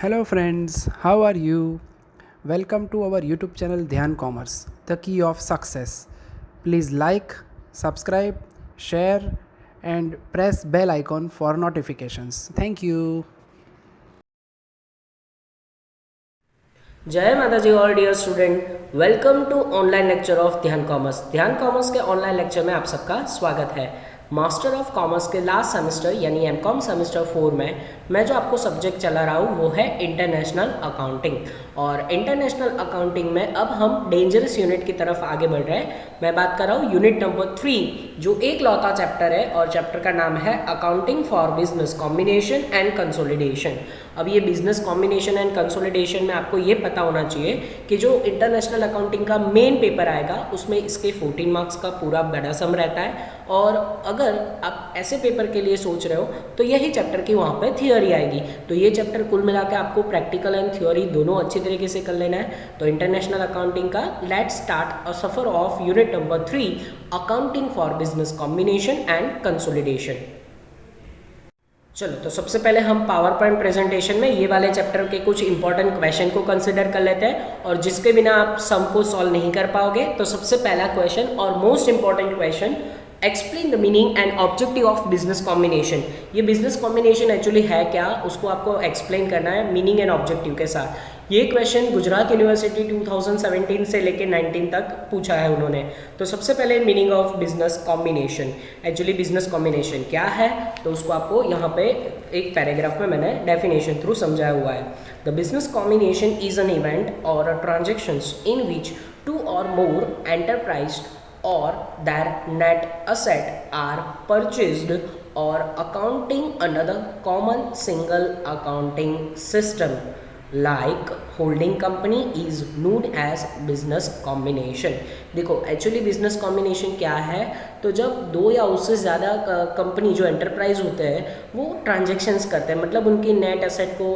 Hello friends, how are you? Welcome to our YouTube channel Dhyan Commerce, the key of success. Please like, subscribe, share and press bell icon for notifications. Thank you. जय माता जी all dear student, welcome to online lecture of Dhyan commerce. Dhyan commerce के online lecture में आप सबका स्वागत है। Master of commerce के लास्ट सेमेस्टर यानी एमकॉम सेमेस्टर 4 में मैं जो आपको सब्जेक्ट चला रहा हूँ वो है इंटरनेशनल अकाउंटिंग। और इंटरनेशनल अकाउंटिंग में अब हम डेंजरस यूनिट की तरफ आगे बढ़ रहे हैं। मैं बात कर रहा हूँ यूनिट नंबर 3, जो एक लौता चैप्टर है और चैप्टर का नाम है accounting for business combination and consolidation. अब ये बिजनेस कॉम्बिनेशन एंड कंसोलिडेशन में आपको ये पता होना चाहिए कि जो इंटरनेशनल अकाउंटिंग का मेन पेपर आएगा उसमें इसके 14 मार्क्स का पूरा बड़ा सम रहता है। और अगर आप ऐसे पेपर के लिए सोच रहे हो तो यही चैप्टर की वहाँ पे थियोरी आएगी। तो ये चैप्टर कुल मिला के आपको प्रैक्टिकल एंड थ्योरी दोनों अच्छी तरीके से कर लेना है। तो इंटरनेशनल अकाउंटिंग का let's start a suffer of unit number 3, accounting for business combination and consolidation. चलो तो सबसे पहले हम पावर पॉइंट प्रेजेंटेशन में ये वाले चैप्टर के कुछ इंपॉर्टेंट क्वेश्चन को कंसिडर कर लेते हैं, और जिसके बिना आप सम को सॉल्व नहीं कर पाओगे। तो सबसे पहला क्वेश्चन और most important question, explain the meaning and objective of business combination. ये बिजनेस कॉम्बिनेशन एक्चुअली है क्या, उसको आपको एक्सप्लेन करना है मीनिंग एंड ऑब्जेक्टिव के साथ। ये क्वेश्चन गुजरात यूनिवर्सिटी 2017 से लेके 19 तक पूछा है उन्होंने। तो सबसे पहले meaning of business combination, actually business combination क्या है, तो उसको आपको यहाँ पे एक पैराग्राफ में मैंने डेफिनेशन थ्रू समझाया हुआ है। The business combination is an event और अ ट्रांजेक्शंस इन विच टू और मोर enterprise or their net asset are purchased or accounting under the common single accounting system like holding company is known as business combination. देखो actually business combination क्या है, तो जब दो या उससे ज़्यादा कंपनी जो एंटरप्राइज होते हैं वो ट्रांजेक्शन्स करते हैं, मतलब उनकी नेट एसेट को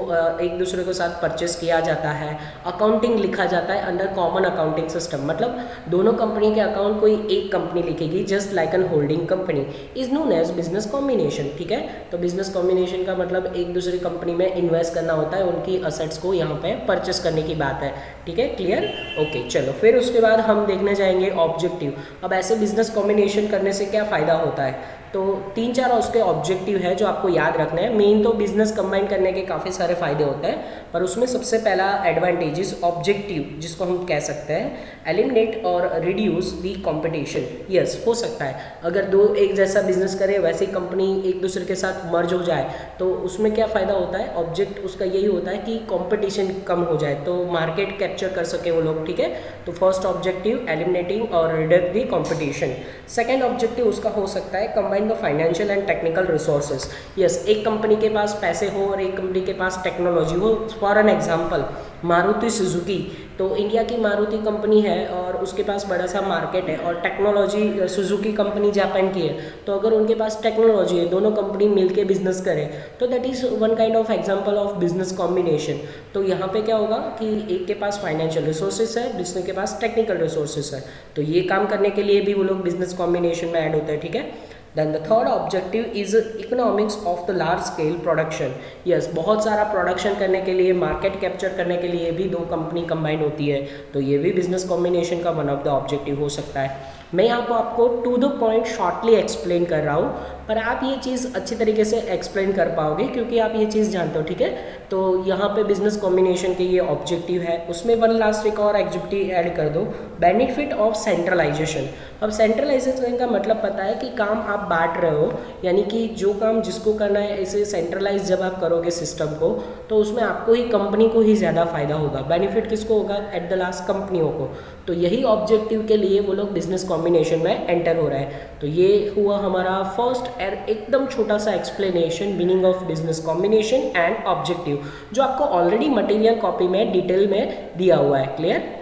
एक दूसरे के साथ परचेस किया जाता है, अकाउंटिंग लिखा जाता है अंडर कॉमन अकाउंटिंग सिस्टम। मतलब दोनों कंपनी के अकाउंट कोई एक कंपनी लिखेगी just like an holding company is known as business combination. ठीक है, तो बिजनेस कॉम्बिनेशन का मतलब एक दूसरी कंपनी में इन्वेस्ट करना होता है, उनकी असेट्स को यहाँ पे परचेस करने की बात है। ठीक है, क्लियर? ओके चलो, फिर उसके बाद हम देखने जाएंगे ऑब्जेक्टिव। अब ऐसे बिजनेस कॉम्बिनेशन करने से क्या फ़ायदा होता है, तो 3-4 उसके ऑब्जेक्टिव है जो आपको याद रखना है। मेन तो बिजनेस कंबाइन करने के काफ़ी सारे फायदे होते हैं, पर उसमें सबसे पहला एडवांटेजेस ऑब्जेक्टिव जिसको हम कह सकते हैं एलिमिनेट और रिड्यूस दी कंपटीशन। यस, हो सकता है अगर दो एक जैसा बिजनेस करे वैसी कंपनी एक दूसरे के साथ मर्ज हो जाए तो उसमें क्या फ़ायदा होता है, ऑब्जेक्ट उसका यही होता है कि कंपटीशन कम हो जाए तो मार्केट कैप्चर कर सके वो लोग। ठीक है, तो फर्स्ट ऑब्जेक्टिव एलिमिनेटिंग और रिडक्ट दी कंपटीशन। सेकेंड ऑब्जेक्टिव उसका हो सकता है combine the financial and technical resources. Yes, एक कंपनी के पास पैसे हो और एक कंपनी के पास टेक्नोलॉजी हो। For an example Maruti Suzuki, तो इंडिया की मारुति कंपनी है और उसके पास बड़ा सा मार्केट है, और टेक्नोलॉजी सुजुकी कंपनी जापान की है। तो अगर उनके पास टेक्नोलॉजी है, दोनों कंपनी मिलके बिजनेस करें तो that is one kind of example of business combination. तो यहाँ पे क्या होगा कि एक के पास फाइनेंशियल रिसोर्सेज है, दूसरे के पास टेक्निकल रिसोर्सेज है, तो ये काम करने के लिए भी वो लोग बिजनेस कॉम्बिनेशन में ऐड होते हैं। ठीक है, then the third objective is economics of the large scale production. Yes, बहुत सारा प्रोडक्शन करने के लिए, मार्केट कैप्चर करने के लिए भी दो कंपनी कंबाइन होती है, तो ये भी बिजनेस कॉम्बिनेशन का वन ऑफ द ऑब्जेक्टिव हो सकता है। मैं यहाँ पर आपको to the point shortly explain कर रहा हूँ, पर आप ये चीज़ अच्छी तरीके से एक्सप्लेन कर पाओगे क्योंकि आप ये चीज़ जानते हो। ठीक है, तो यहाँ पे बिजनेस कॉम्बिनेशन के ये ऑब्जेक्टिव है, उसमें वन लास्ट एक और ऑब्जेक्टिव ऐड कर दो, बेनिफिट ऑफ सेंट्रलाइजेशन। अब सेंट्रलाइजेशन का मतलब पता है कि काम आप बांट रहे हो, यानी कि जो काम जिसको करना है इसे सेंट्रलाइज जब आप करोगे सिस्टम को तो उसमें आपको ही, कंपनी को ही ज़्यादा फायदा होगा। बेनिफिट किसको होगा? एट द लास्ट कंपनियों को। तो यही ऑब्जेक्टिव के लिए वो लोग बिजनेस कॉम्बिनेशन में एंटर हो रहा है। तो ये हुआ हमारा फर्स्ट एकदम छोटा सा explanation meaning of business combination and objective, जो आपको ऑलरेडी मटेरियल कॉपी में डिटेल में दिया हुआ है। क्लियर?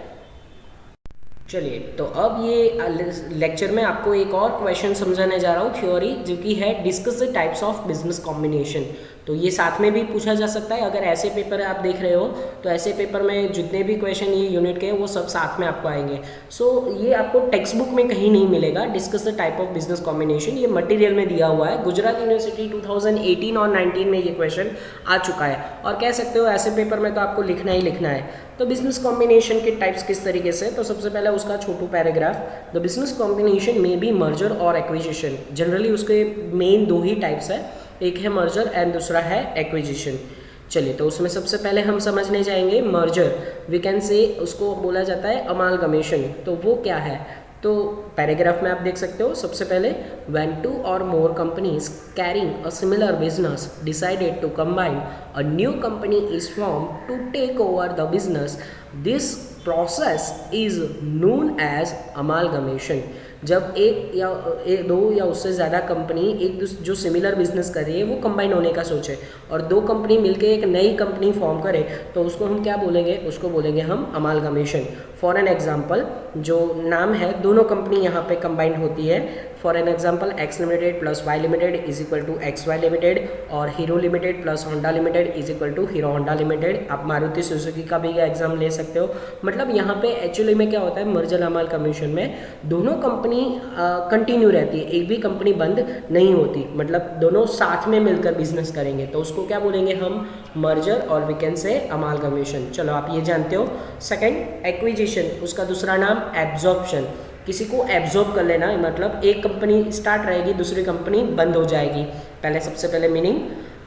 चलिए, तो अब ये लेक्चर में आपको एक और क्वेश्चन समझाने जा रहा हूँ, थ्योरी, जो कि है discuss the types of business combination. तो ये साथ में भी पूछा जा सकता है। अगर ऐसे पेपर आप देख रहे हो तो ऐसे पेपर में जितने भी क्वेश्चन ये यूनिट के हैं वो सब साथ में आपको आएंगे। सो ये आपको टेक्स्ट बुक में कहीं नहीं मिलेगा। Discuss the type of business combination ये मटेरियल में दिया हुआ है। गुजरात यूनिवर्सिटी 2018 और 19 में ये क्वेश्चन आ चुका है, और कह सकते हो ऐसे पेपर में तो आपको लिखना ही लिखना है। तो बिजनेस कॉम्बिनेशन के टाइप्स किस तरीके से, तो सबसे पहले उसका छोटू पैराग्राफ, द बिजनेस कॉम्बिनेशन में बी मर्जर और एक्विजिशन। जनरली उसके मेन दो ही टाइप्स है, एक है मर्जर एंड दूसरा है एक्विजिशन। चलिए, तो उसमें सबसे पहले हम समझने जाएंगे मर्जर। वी कैन से उसको बोला जाता है अमालगमेशन। तो वो क्या है, तो पैराग्राफ में आप देख सकते हो। सबसे पहले, व्हेन टू और more companies carrying a similar business decided to combine, a new company is form to take over the business, this process is known as amalgamation. जब दो या उससे ज़्यादा कंपनी जो सिमिलर बिजनेस कर रही है वो कंबाइन होने का सोचे, और दो कंपनी मिलके एक नई कंपनी फॉर्म करे, तो उसको हम क्या बोलेंगे, उसको बोलेंगे हम अमालगमेशन। फॉर एन एग्जाम्पल, जो नाम है दोनों कंपनी यहाँ पे कंबाइंड होती है। For an example, X limited plus Y limited is equal to X Y limited, और Hero limited plus Honda limited is equal to Hero Honda limited. आप मारुति सुजुकी का भी एग्जाम ले सकते हो। मतलब यहाँ पे एक्चुअली में क्या होता है, मर्जर अमालगमेशन में दोनों कंपनी कंटिन्यू रहती है, एक भी कंपनी बंद नहीं होती, मतलब दोनों साथ में मिलकर बिजनेस करेंगे, तो उसको क्या बोलेंगे हम, मर्जर, और वी कैन से अमालगमेशन। चलो, आप ये जानते हो। सेकंड, एक्विजिशन, उसका दूसरा नाम एब्जॉर्प्शन। किसी को एब्जॉर्ब कर लेना, मतलब एक कंपनी स्टार्ट रहेगी, दूसरी कंपनी बंद हो जाएगी। पहले सबसे पहले meaning,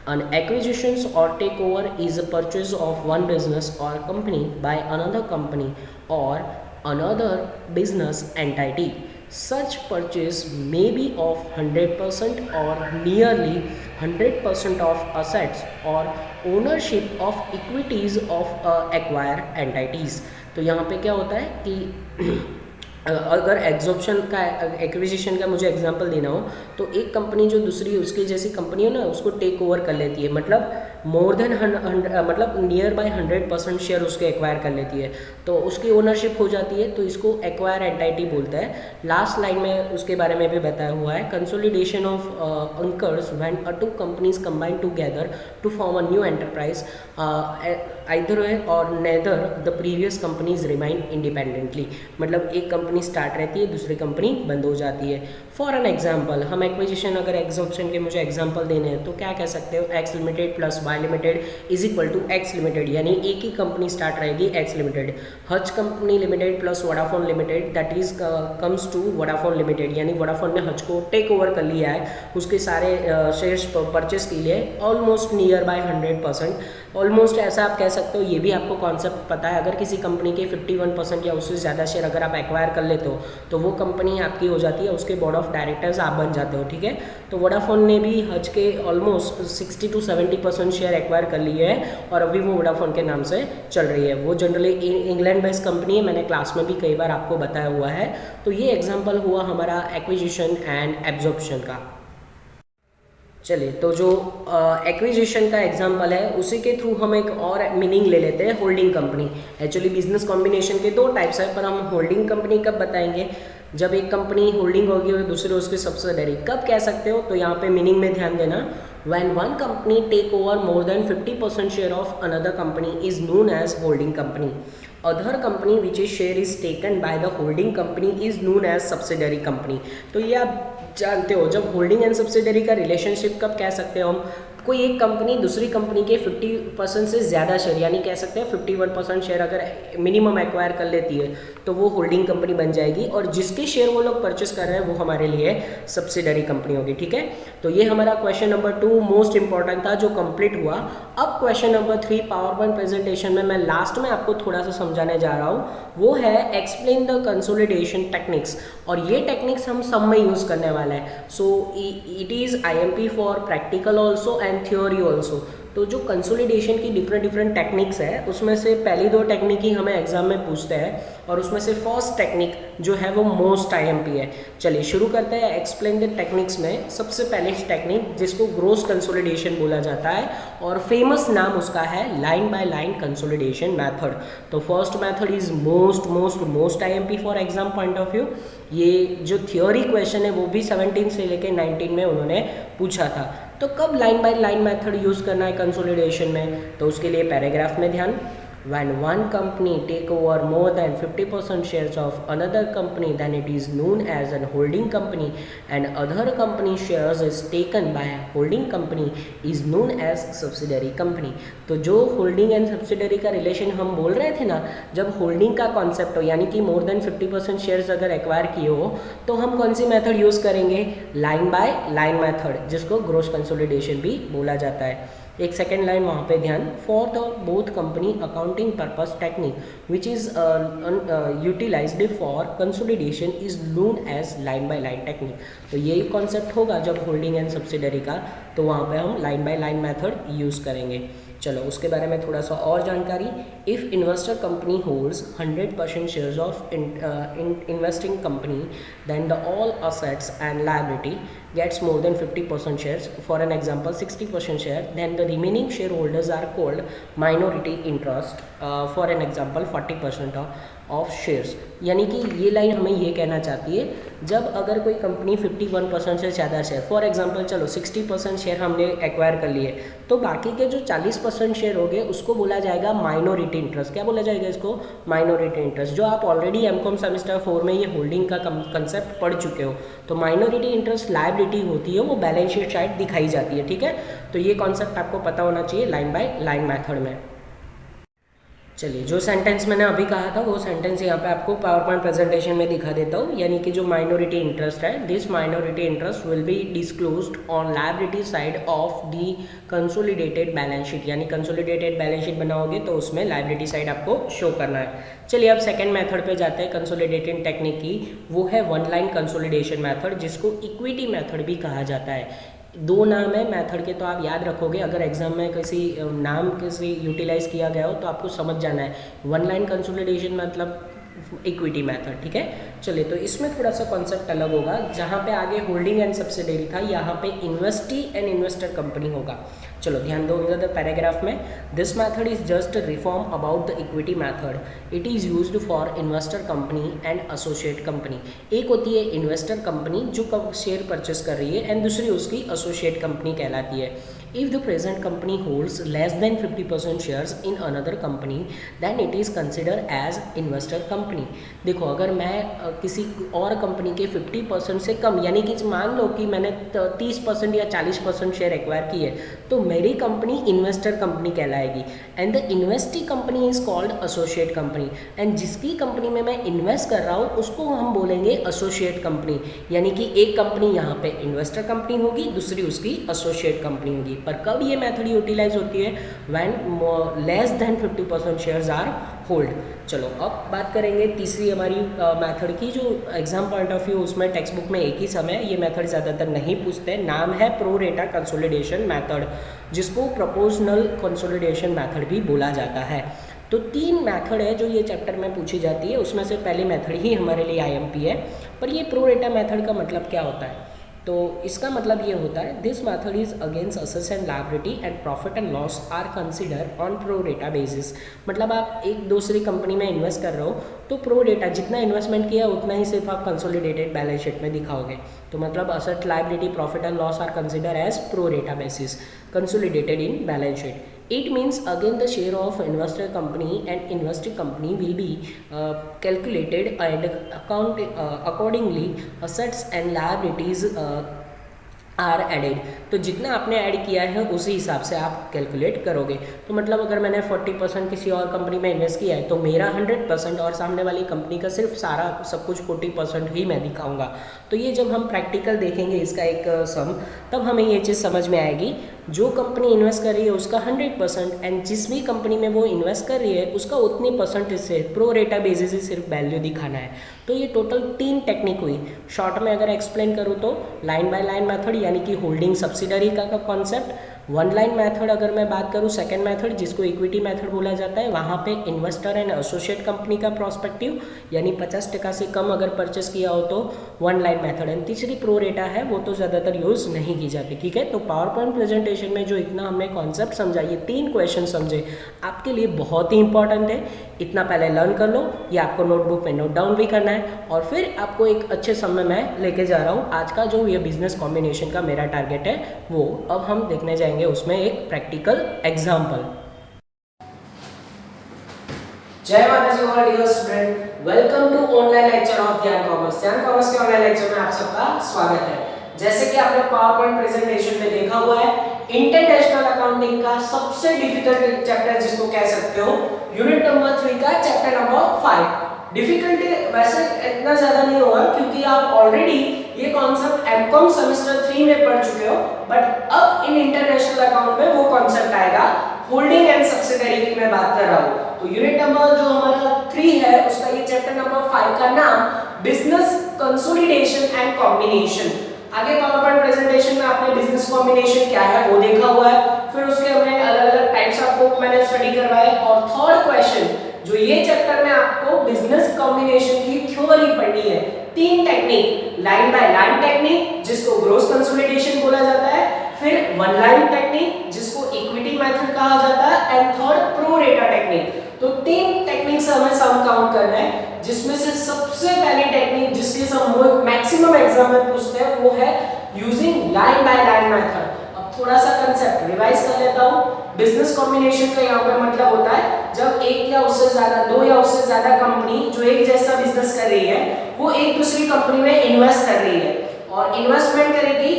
an acquisitions or takeover is a purchase of one business or company by another company or another business entity. Such purchase may be of 100% or nearly 100% of assets or ownership of equities of acquired entities. तो यहाँ पे क्या होता है कि अगर adsorption का, acquisition का मुझे एग्जांपल देना हो, तो एक कंपनी जो दूसरी उसकी जैसी कंपनी हो ना, उसको टेक ओवर कर लेती है, मतलब मोर देन मतलब नियर बाय 100% शेयर उसके एक्वायर कर लेती है, तो उसकी ओनरशिप हो जाती है, तो इसको एक्वायर एंटाइटी बोलता है। लास्ट लाइन में उसके बारे में भी बताया हुआ है, कंसोलिडेशन ऑफ अंकर्स when two companies combine together to form a new enterprise either or neither the previous companies remain independently. मतलब एक कंपनी स्टार्ट रहती है, दूसरी कंपनी बंद हो जाती है। फॉर एन एग्जाम्पल, हम एक्विजिशन अगर एग्जॉर्प्शन के मुझे एग्जाम्पल देने हैं, तो क्या कह सकते हो, X limited plus Y limited is equal to X limited, यानी एक ही कंपनी स्टार्ट रहेगी, X limited. Hutch company limited plus Vodafone limited, that is comes to Vodafone limited, यानी वोडाफोन ने हज को टेक ओवर कर लिया है, उसके सारे शेयर्स परचेस के लिए ऑलमोस्ट नियर बाय 100%। ऑलमोस्ट ऐसा आप कह सकते हो, ये भी आपको कॉन्सेप्ट पता है। अगर किसी कंपनी के 51% या उससे ज़्यादा शेयर अगर आप एक्वायर कर लेते हो, तो वो कंपनी आपकी हो जाती है, उसके बोर्ड ऑफ डायरेक्टर्स आप बन जाते हो, ठीक है। तो वोडाफोन ने भी हज के ऑलमोस्ट 60 to 70% शेयर एक्वायर कर लिए है, और अभी वो वोडाफोन के नाम से चल रही है। वो जनरली इंग्लैंड बेस्ड कंपनी है, मैंने क्लास में भी कई बार आपको बताया हुआ है। तो ये एग्जाम्पल हुआ हमारा एक्विजिशन एंड एब्जॉर्प्शन का। चलिए, तो जो एक्विजिशन का एग्जांपल है उसी के थ्रू हम एक और मीनिंग ले लेते हैं, holding company. Actually business combination के दो टाइप्स है, पर हम होल्डिंग कंपनी कब बताएंगे, जब एक कंपनी होल्डिंग होगी और दूसरे उसकी सब्सिडरी। कब कह सकते हो, तो यहाँ पे मीनिंग में ध्यान देना, when one company take over more than 50% share of another company is known as holding company. Other company which is share is taken by the holding company is known as subsidiary company. तो ये आप जानते हो, जब holding and subsidiary का relationship कब कह सकते हो हम, कोई एक कंपनी दूसरी कंपनी के 50% से ज़्यादा शेयर, यानी कह सकते हैं 51% शेयर अगर मिनिमम एक्वायर कर लेती है, तो वो होल्डिंग कंपनी बन जाएगी, और जिसके शेयर वो लोग परचेस कर रहे हैं वो हमारे लिए सब्सिडरी कंपनी होगी, ठीक है। तो ये हमारा क्वेश्चन नंबर 2 मोस्ट इंपॉर्टेंट था, जो कंप्लीट हुआ। अब question number 3 power point presentation में मैं लास्ट में आपको थोड़ा सा समझाने जा रहा हूँ, वो है एक्सप्लेन द कंसोलिडेशन टेक्निक्स, और ये टेक्निक्स हम सब में यूज़ करने वाले हैं। So it is IMP for practical also and theory also. तो जो कंसोलिडेशन की डिफरेंट डिफरेंट टेक्निक्स है उसमें से पहली 2 टेक्निक ही हमें एग्जाम में पूछते हैं और उसमें से फर्स्ट टेक्निक जो है वो मोस्ट आईएमपी है। चलिए शुरू करते हैं एक्सप्लेन द टेक्निक्स में। सबसे पहले टेक्निक जिसको ग्रोस कंसोलिडेशन बोला जाता है और फेमस नाम उसका है line by line consolidation method. तो first method is most IMP for exam point of view. ये जो थियोरी क्वेश्चन है वो भी 17 से लेकर 19 में उन्होंने पूछा था। तो कब line by line method use करना है कंसोलिडेशन में, तो उसके लिए पैराग्राफ में ध्यान। When one company take over more than 50% shares of another company, then it is known as a holding company, and other company shares is taken by a holding company is known as subsidiary company। तो जो holding and subsidiary का relation हम बोल रहे थे ना, जब holding का कॉन्सेप्ट हो यानी कि मोर देन 50% शेयर्स अगर एक्वायर किए हो तो हम कौन सी मेथड यूज़ करेंगे, लाइन बाय लाइन मेथड, जिसको ग्रोस कंसोलिडेशन भी बोला जाता है। एक सेकेंड लाइन वहाँ पे ध्यान, for the both company accounting purpose technique which is utilized for consolidation is known as line by line technique. तो यही कॉन्सेप्ट होगा जब होल्डिंग एंड सब्सिडरी का, तो वहाँ पे हम line by line method use करेंगे। चलो उसके बारे में थोड़ा सा और जानकारी। If investor company holds 100% shares of investing company then the all assets and liabilities gets more than 50% shares, for an example 60% share, then the remaining shareholders are called minority interest, for an example 40% of shares. यानी कि ये line हमें ये कहना चाहती है, जब अगर कोई कंपनी 51% से ज़्यादा शेयर, फॉर एग्जांपल चलो 60% शेयर हमने एक्वायर कर लिए, तो बाकी के जो 40% शेयर हो गए उसको बोला जाएगा माइनॉरिटी इंटरेस्ट। क्या बोला जाएगा इसको, माइनॉरिटी इंटरेस्ट। जो आप ऑलरेडी एमकॉम सेमेस्टर 4 में ये होल्डिंग का कंसेप्ट पढ़ चुके हो, तो माइनॉरिटी इंटरेस्ट लायबिलिटी होती है वो बैलेंस शीट साइड दिखाई जाती है, ठीक है। तो ये कॉन्सेप्ट आपको पता होना चाहिए लाइन बाय लाइन मेथड में। चलिए जो सेंटेंस मैंने अभी कहा था वो सेंटेंस यहाँ पे आपको पावर पॉइंट प्रेजेंटेशन में दिखा देता हूँ। यानी कि जो माइनॉरिटी इंटरेस्ट है, this minority interest will be disclosed on liability side of the consolidated balance sheet. यानी कंसोलिडेटेड बैलेंस शीट बनाओगे तो उसमें लायबिलिटी साइड आपको शो करना है। चलिए अब सेकेंड मेथड पे जाते हैं कंसोलिडेटेड टेक्निक की, वो है वन लाइन कंसोलिडेशन मेथड, जिसको इक्विटी मेथड भी कहा जाता है। 2 नाम है मेथड के, तो आप याद रखोगे, अगर एग्जाम में किसी नाम किसी यूटिलाइज किया गया हो तो आपको समझ जाना है वन लाइन कंसोलिडेशन मतलब इक्विटी मेथड, ठीक है। चलिए तो इसमें थोड़ा सा कॉन्सेप्ट अलग होगा, जहाँ पे आगे होल्डिंग एंड सब्सिडरी था, यहाँ पे इन्वेस्टी एंड इन्वेस्टर कंपनी होगा। चलो ध्यान दो इधर पैराग्राफ में, this method is just reform about the equity method, it is used for investor company and associate company. एक होती है इन्वेस्टर कंपनी जो शेयर परचेस कर रही है, एंड दूसरी उसकी एसोसिएट कंपनी कहलाती है। If the present company holds less than 50% shares in another company, then it is considered as investor company। देखो अगर मैं किसी और कंपनी के 50% से कम, यानी कि मान लो कि मैंने 30% या 40% शेयर एक्वायर किए, तो मेरी कंपनी इन्वेस्टर कंपनी कहलाएगी। And the investee company is called associate company, and जिसकी कंपनी में मैं इन्वेस्ट कर रहा हूँ उसको हम बोलेंगे एसोसिएट कंपनी। यानी कि एक कंपनी यहाँ पे इन्वेस्टर कंपनी होगी, दूसरी उसकी एसोसिएट कंपनी होगी। पर कब ये मेथड यूटिलाइज होती है, when less than 50% shares are hold. चलो अब बात करेंगे तीसरी हमारी मेथड की, जो एग्जाम पॉइंट ऑफ व्यू उसमें टेक्स्ट बुक में एक ही समय ये मेथड ज़्यादातर नहीं पूछते। नाम है प्रो रेटा कंसोलिडेशन मेथड, जिसको प्रोपोर्शनल कंसोलिडेशन मेथड भी बोला जाता है। तो 3 मेथड है जो ये चैप्टर में पूछी जाती है, उसमें से पहली मेथड ही हमारे लिए आईएमपी है। पर ये प्रो रेटा मेथड का मतलब क्या होता है, तो इसका मतलब ये होता है, this method is against assets and liabilities and profit and loss are consider on pro rata basis. मतलब आप एक दूसरी कंपनी में इन्वेस्ट कर रहे हो तो प्रो रेटा जितना इन्वेस्टमेंट किया उतना ही सिर्फ आप कंसोलिडेटेड बैलेंस शीट में दिखाओगे। तो मतलब asset liability profit and loss are consider as pro rata basis consolidated in balance sheet. It means again the share of investor company and investing company will be calculated and accordingly assets and liabilities are added. तो जितना आपने add किया है उसी हिसाब से आप calculate करोगे। तो मतलब अगर मैंने 40% किसी और कंपनी में इन्वेस्ट किया है तो मेरा 100% और सामने वाली कंपनी का सिर्फ सारा सब कुछ 40% ही मैं दिखाऊंगा। तो ये जब हम प्रैक्टिकल देखेंगे इसका एक सम, तब हमें ये चीज़ समझ में आएगी। जो कंपनी इन्वेस्ट कर रही है उसका 100% एंड जिस भी कंपनी में वो इन्वेस्ट कर रही है उसका उतनी परसेंटेज से प्रो रेटा बेसिस से सिर्फ वैल्यू दिखाना है। तो ये टोटल 3 टेक्निक हुई। शॉर्ट में अगर एक्सप्लेन करूँ तो लाइन बाय लाइन मेथड यानी कि होल्डिंग सब्सिडरी का कॉन्सेप्ट, वन लाइन मेथड अगर मैं बात करूँ, सेकंड मेथड जिसको इक्विटी मेथड बोला जाता है, वहाँ पे इन्वेस्टर एंड एसोसिएट कंपनी का प्रोस्पेक्टिव यानी 50% से कम अगर परचेस किया हो तो वन लाइन मेथड। एंड तीसरी प्रो रेटा है, वो तो ज़्यादातर यूज़ नहीं की जाती। ठीक है, तो पावर पॉइंट प्रेजेंटेशन में जो इतना हमने कॉन्सेप्ट समझा, ये 3 क्वेश्चन समझे, आपके लिए बहुत ही इंपॉर्टेंट है। इतना पहले लर्न कर लो, ये आपको नोटबुक पे नोट डाउन भी करना है, और फिर आपको एक अच्छे समय में लेके जा रहा हूँ। आज का जो ये बिजनेस कॉम्बिनेशन का मेरा टारगेट है, वो अब हम देखने जाएंगे उसमें एक प्रैक्टिकल एग्जाम्पल। जय माता जी all dear student, welcome to online lecture of Dhyan commerce. Dhyan commerce के ऑनलाइन लेक्चर में आप सबका स्वागत है। जैसे कि आपने पावर पॉइंट प्रेजेंटेशन में देखा हुआ है, इंटरनेशनल अकाउंटिंग का सबसे डिफिकल्ट चैप्टर जिसको कह सकते हो, यूनिट नंबर 3 का चैप्टर नंबर 5। डिफिकल्टी वैसे इतना ज्यादा नहीं होगा क्योंकि आप ऑलरेडी ये कॉन्सेप्ट एमकॉम सेमेस्टर 3 में पढ़ चुके हो, बट अब इन इंटरनेशनल अकाउंट में वो कॉन्सेप्ट आएगा। होल्डिंग एंड सब्सिडरी की मैं बात कर रहा हूँ। तो यूनिट नंबर जो हमारा 3 है, उसका ये चैप्टर नंबर 5 का नाम बिजनेस कंसोलिडेशन एंड कॉम्बिनेशन। आगे पावर पॉइंट प्रेजेंटेशन में आपने बिजनेस कॉम्बिनेशन क्या है वो देखा हुआ है, फिर उसके हमने अलग अलग टाइप्स ऑफ मैंने स्टडी करवाए, और थर्ड क्वेश्चन जो ये चैप्टर में आपको बिजनेस कॉम्बिनेशन की थ्योरी पढ़नी है। 3 technique, line by line technique जिसको ग्रोस कंसोलिडेशन बोला जाता है, फिर वन लाइन टेक्निक जिसको इक्विटी मेथड कहा जाता है, एंड थर्ड प्रो रेटा टेक्निक। तो 3 टेक्निक से हमें सम काउंट करना है, जिसमें से सबसे पहली टेक्निक जिसके सम मैक्सिमम एग्जाम में पूछते हैं वो है using line by line method. अब थोड़ा सा कंसेप्ट रिवाइज कर लेता हूँ। बिजनेस कॉम्बिनेशन का यहाँ पे मतलब होता है जब एक या उससे ज्यादा, 2 या उससे ज्यादा कंपनी जो एक जैसा बिजनेस कर रही है, वो एक दूसरी कंपनी में इन्वेस्ट कर रही है, और इन्वेस्टमेंट करेगी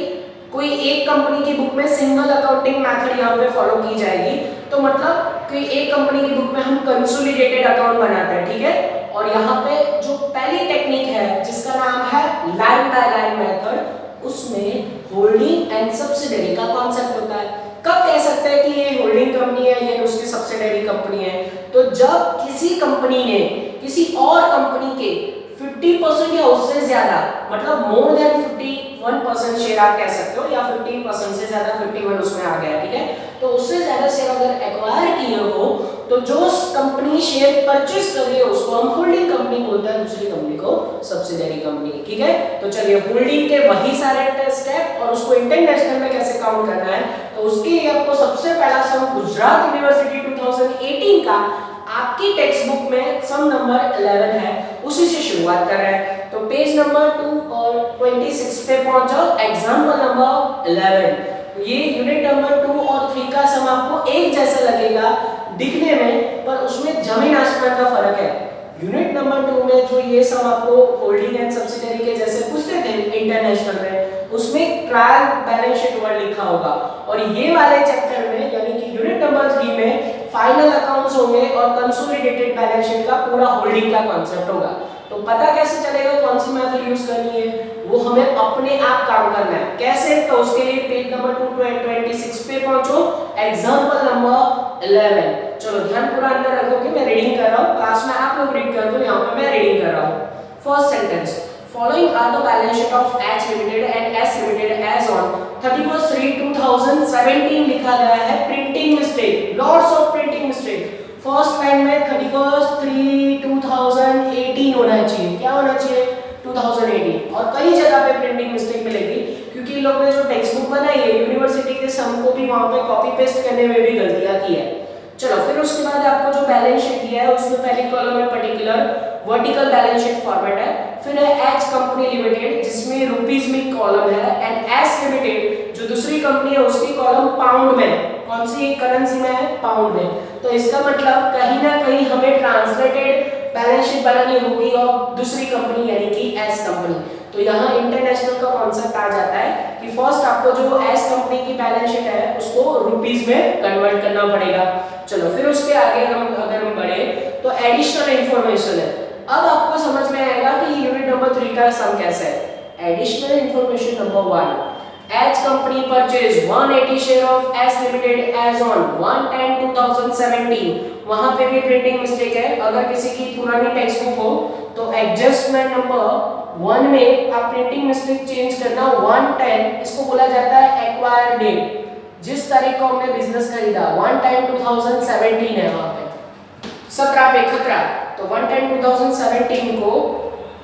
कोई एक कंपनी की बुक में सिंगल अकाउंटिंग मेथड यहाँ पे फॉलो की जाएगी। तो मतलब कि एक कंपनी की बुक में हम कंसोलिडेटेड अकाउंट बनाते हैं, ठीक है। और यहाँ पे जो पहली टेक्निक है जिसका नाम है लाइन बाय लाइन मेथड, उसमें होल्डिंग एंड सब्सिडरी का कॉन्सेप्ट होता है। कब कह सकते हैं कि ये होल्डिंग कंपनी है, ये उसकी सब्सिडरी कंपनी है? तो जब किसी कंपनी ने किसी और कंपनी के 50% या उससे ज्यादा, मतलब मोर देन 51% शेयर आप कह सकते हो, या 15% से ज्यादा, 51 उसमें आ गया, ठीक है। तो उससे ज्यादा शेयर अगर एक्वायर किए हो, तो जो कंपनी शेयर परचेस कर रही है उसको हम होल्डिंग कंपनी बोलते हैं, दूसरी कंपनी को सब्सिडरी कंपनी, ठीक है। तो चलिए होल्डिंग के वही सारे स्टेप और उसको इंटरनेशनल में कैसे काउंट करना है, तो उसके लिए आपको सबसे पहला सम गुजरात यूनिवर्सिटी 2018 का आपकी टेक्स्ट बुक में सम नंबर 11 है, उसी से शुरुआत कर रहे हैं। तो पेज नंबर 2 और 26 पे पहुंच जाओ, एग्जांपल नंबर 11। ये यूनिट नंबर 2 और 3 का सम आपको एक जैसा लगेगा दिखने में, पर उसमें जमीन आसमान का फर्क है। यूनिट नंबर 2 में जो ये सम आपको होल्डिंग एंड सब्सिडरी के जैसे पूछते थे इंटरनेशनल में, उसमें ट्रायल बैलेंस शीट वर्ड लिखा होगा, और ये वाले चैप्टर में यानी कि यूनिट नंबर 3 में फाइनल अकाउंट्स होंगे और कंसोलिडेटेड बैलेंस शीट का पूरा होल्डिंग का कॉन्सेप्ट होगा। तो पता कैसे चलेगा कौन सी मेथड यूज करनी है, वो हमें अपने आप काम करना है। कैसे? तो उसके लिए पेज नंबर 226 पे पहुंचो, एग्जांपल नंबर 11। चलो ध्यान पूरा अंदर रखोगे, मैं रीडिंग कर रहा हूं, क्लास में आप लोग रीड कर दो, यहां पे मैं रीडिंग कर रहा हूं। First sentence, following are the balance sheet of H Limited and S Limited as on 31/3/2017 लिखा गया है। Printing mistake, lots of printing mistake. First line में 31/3/2018 होना चाहिए, क्या होना चाहिए? 2018, और कई जगह पे प्रिंटिंग मिस्टेक मिलेगी क्योंकि इन लोगों ने जो टेक्स्ट बुक बनाई है यूनिवर्सिटी के सम को भी वहां पे कॉपी पेस्ट करने में भी गलतियां की है। चलो फिर उसके बाद आपको जो बैलेंस शीट दिया है उसमें पहली कॉलम में particular vertical balance sheet format है, फिर है एच कंपनी लिमिटेड जिसमें रुपीस में कॉलम है, एंड एस लिमिटेड जो दूसरी कंपनी है उसकी कॉलम पाउंड में, कौन सी करेंसी में है? पाउंड में। तो इसका मतलब कहीं ना कहीं हमें ट्रांसलेटेड बैलेंस शीट बनानी होगी और दूसरी कंपनी यानी कि एस कंपनी। तो यहाँ इंटरनेशनल का कॉन्सेप्ट आ जाता है कि फर्स्ट आपको जो एस कंपनी की बैलेंस शीट है उसको रुपीस में कन्वर्ट करना पड़ेगा। चलो फिर उसके आगे अगर हम बढ़े तो एडिशनल इंफॉर्मेशन है। अब आपको समझ में आएगा कि यूनिट नंबर 3 का सम कैसे है। Additional information number 1, H company purchased 180 share of S Limited as on 1/10/2017। वहां पे भी प्रिंटिंग मिस्टेक है। अगर किसी की पुरानी टेक्स्ट बुक हो तो एडजस्टमेंट नंबर 1 में आप प्रिंटिंग मिस्टेक चेंज करना 1/10, इसको बोला जाता है एक्वायर डेट। जिस तारीख को हमने बिजनेस खरीदा 1/10/2017 है वहां पे 17 पे खतरा, तो 1/10/2017 को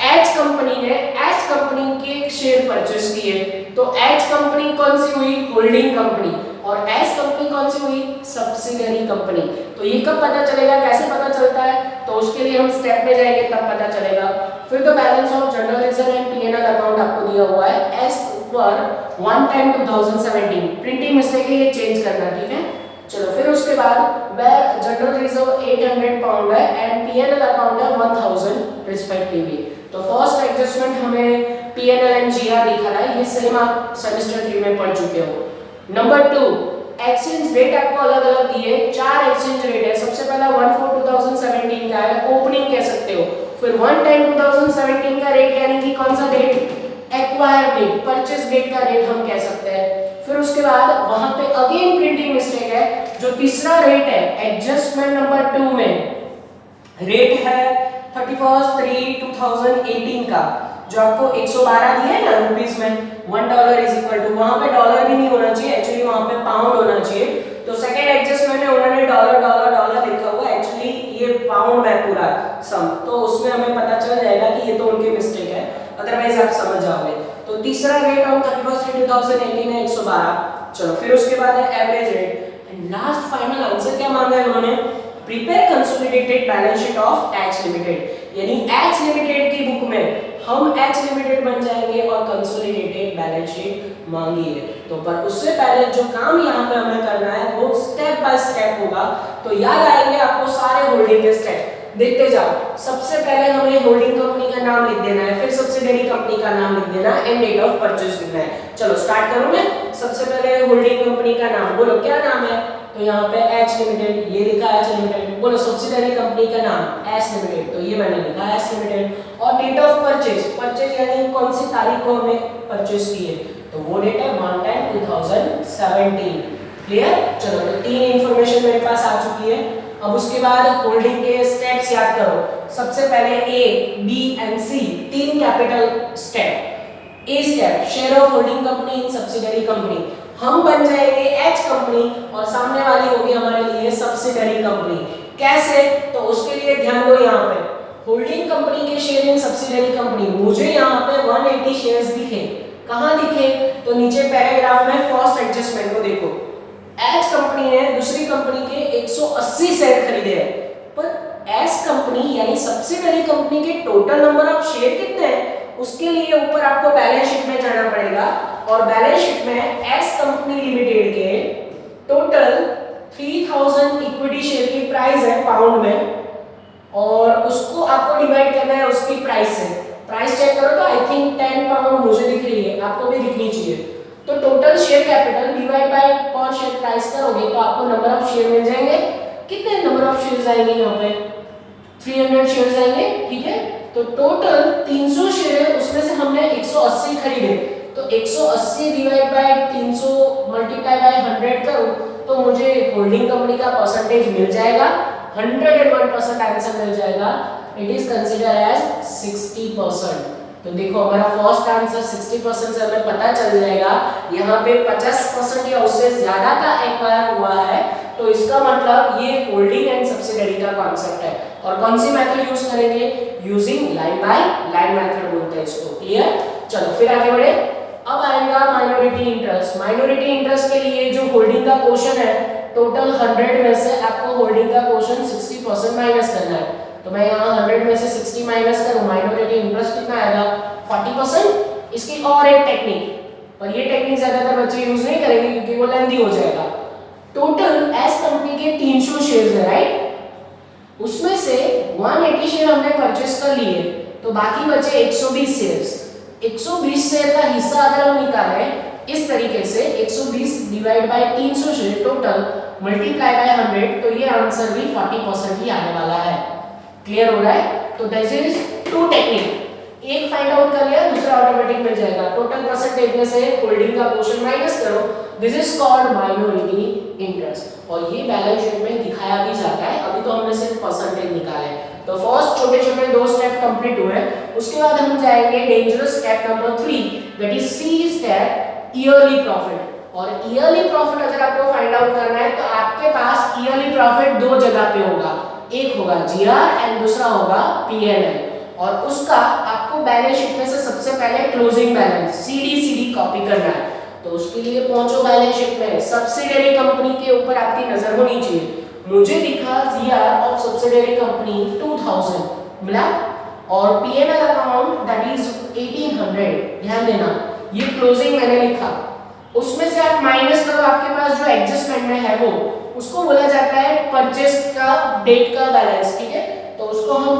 एच कंपनी ने एच कंपनी के शेयर परचेस किए। तो एच कंपनी कौन सी हुई? Holding company. और एच कंपनी कौन सी हुई? Subsidiary company. तो ये कब पता चलेगा, कैसे पता चलता है? तो उसके लिए हम स्टेप में जाएंगे तब पता चलेगा। फिर तो balance of general reserve and P and L account आपको दिया हुआ है एज पर 1/10/2017। प्रिंटिंग मिस्टेक है, ये चेंज करना, ठीक है। चलो फिर उसके बाद वेयर जनरल रिजर्व 800 पाउंड है एंड पी&एल अकाउंट है 1000 रिस्पेक्टिवली। तो फर्स्ट एडजस्टमेंट हमें पी&एल एंड जीआर दिखा रहा है, ये सेम आप सेमेस्टर 3 में पढ़ चुके हो। नंबर 2, एक्सचेंज रेट आपको अलग अलग दिए, 4 एक्सचेंज रेट है। सबसे पहला 1/4/2017 का है, ओपनिंग कह सकते हो। फिर 1/10/2017 का रेट यानी कि कौन सा date? Acquire date, purchase date का रेट हम कह सकते हैं। फिर उसके बाद वहां पे अगेन प्रिंटिंग मिस्टेक है, जो तीसरा रेट है एडजस्टमेंट नंबर 2 में रेट है 31/3/2018 का, जो आपको 112 दिया है ना रुपीस में, $1 इज इक्वल टू, वहां पे डॉलर भी नहीं होना चाहिए, एक्चुअली वहां पे पाउंड होना चाहिए। तो सेकंड एडजस्टमेंट में उन्होंने डॉलर डॉलर डॉलर लिखा हुआ, एक्चुअली ये पाउंड है पूरा सम, तो उसमें हमें पता चल जाएगा कि ये तो उनकी मिस्टेक है, अदरवाइज आप समझ जाओगे। तो तीसरा रेट ऑन 31/3/2018 है 112। चलो फिर उसके बाद है average rate and last final answer क्या मांगा है उन्होंने? Prepare consolidated balance sheet of H limited, यानी एच लिमिटेड की बुक में हम एच लिमिटेड बन जाएंगे और कंसोलिडेटेड बैलेंस शीट मांगी है। तो पर उससे पहले जो काम यहाँ पे हमें करना है वो स्टेप बाय स्टेप होगा। तो याद आएंगे आपको सारे होल्डिंग के स्टेप, देखते जाओ। सबसे पहले हमें होल्डिंग कंपनी का नाम लिख देना है, फिर सब्सिडियरी कंपनी का नाम लिख देना है एंड डेट ऑफ परचेज लिखना है। चलो स्टार्ट करूं मैं। सबसे पहले होल्डिंग कंपनी का नाम बोलो, क्या नाम है? तो यहाँ पे एच लिमिटेड, ये लिखा है एच लिमिटेड। बोलो सब्सिडियरी कंपनी का नाम एस लिमिटेड, तो ये मैंने लिखा है एस लिमिटेड। और डेट ऑफ परचेज, परचेज यानी कौन सी तारीख को हमें परचेज की है, तो वो डेट है 1/10/2017। क्लियर? चलो तो 3 इंफॉर्मेशन मेरे पास आ चुकी है। अब उसके बाद होल्डिंग के स्टेप्स याद करो। सबसे पहले A, B and C, 3 capital step. A step, share of holding company in subsidiary company, हम बन जाएंगे एच कंपनी और सामने वाली होगी हमारे लिए सब्सिडियरी कंपनी। कैसे? तो उसके लिए ध्यान दो, यहाँ पे होल्डिंग कंपनी के शेयर इन सब्सिडियरी कंपनी, मुझे यहाँ पे 180 शेयर्स दिखे। कहाँ दिखे? तो नीचे पैराग्राफ में फर्स्ट एडजस्टमेंट को देखो, एच कंपनी ने दूसरी कंपनी के 180 शेयर खरीदे हैं, पर एस कंपनी यानी सब्सिडियरी कंपनी के टोटल नंबर ऑफ शेयर कितने हैं उसके लिए ऊपर आपको बैलेंस शीट में जाना पड़ेगा। और बैलेंस शीट में एस कंपनी लिमिटेड के टोटल 3000 इक्विटी शेयर की प्राइस है पाउंड में, और उसको आपको डिवाइड करना है उसकी प्राइस से। प्राइस चेक करो तो आई थिंक 10 पाउंड मुझे दिख रही है, आपको भी दिखनी चाहिए। तो total share capital divide by पर शेयर प्राइस करोगे तो आपको नंबर ऑफ शेयर मिल जाएंगे। कितने नंबर ऑफ शेयर्स आएंगे यहाँ पे? 300 शेयर्स आएंगे, ठीक है। तो टोटल 300 शेयर है, उसमें से हमने 180 खरीदे, तो 180 डिवाइड बाय 300 मल्टीप्लाई बाय 100 करो तो मुझे होल्डिंग कंपनी का परसेंटेज मिल जाएगा, 101% आंसर मिल जाएगा। It is consider as 60%। तो देखो हमारा फर्स्ट आंसर 60% से हमें पता चल जाएगा, यहाँ पे 50% या उससे ज्यादा का एक्वायर हुआ है, तो इसका मतलब ये होल्डिंग एंड सब्सिडियरी का कॉन्सेप्ट है। और कौन सी मेथड यूज करेंगे? Using line by line method बोलते हैं इसको। क्लियर? चलो फिर आगे बढ़े। अब आएगा माइनॉरिटी इंटरेस्ट। माइनॉरिटी इंटरेस्ट के लिए जो होल्डिंग का पोर्शन है, टोटल 100 में से आपको होल्डिंग का पोर्शन 60% माइनस करना है। तो मैं यहाँ 100 में से 60 माइनस करूँ, माइनॉरिटी इंटरेस्ट कितना आएगा? 40%। इसकी और एक टेक्निक, पर ये टेक्निक ज्यादातर बच्चे यूज नहीं करेंगे क्योंकि वो लेंथी हो जाएगा। टोटल एस कंपनी के 300 शेयर्स है, राइट? उसमें से 180 शेयर हमने परचेस कर लिए, तो बाकी बचे 120 शेयर्स। 120 शेयर का हिस्सा अगर हम निकालें इस तरीके से 120 divide by 300 share total multiply by 100, तो ये आंसर भी 40% ही आने वाला है। क्लियर हो रहा है? तो दिस इज 2 टेक्निक, एक फाइंड आउट कर लिया, दूसरा ऑटोमेटिक मिल जाएगा। टोटल परसेंटेज में से होल्डिंग का पोर्शन माइनस करो, this is called minority interest, और ये बैलेंस शीट में दिखाया भी जाता है। अभी तो हमने सिर्फ परसेंटेज निकाले। तो फर्स्ट छोटे छोटे 2 स्टेप कंप्लीट हुए, उसके बाद हम जाएंगे dangerous step number 3, that is C step, yearly profit. और ईयरली प्रॉफिट अगर आपको फाइंड आउट करना है तो आपके पास ईयरली प्रॉफिट दो जगह पे होगा, एक होगा जीआर एंड दूसरा होगा पीएनएल, और उसका आपको बैलेंस शीट में से सबसे पहले क्लोजिंग बैलेंस सीडी कॉपी करना है। तो उसके लिए पहुंचो बैलेंस शीट में, सब्सिडियरी कंपनी के ऊपर आपकी नजर होनी चाहिए। मुझे दिखा जीआर ऑफ सब्सिडियरी कंपनी 2000 मिला और पीएनएल अकाउंट दैट इज 1800। ध्यान देना ये क्लोजिंग मैंने लिखा, उसमें से आप माइनस करो आपके पास जो एडजस्टमेंट में है वो, उसको बोला जाता है परचेस का डेट का बैलेंस। ठीक है, तो उसको हम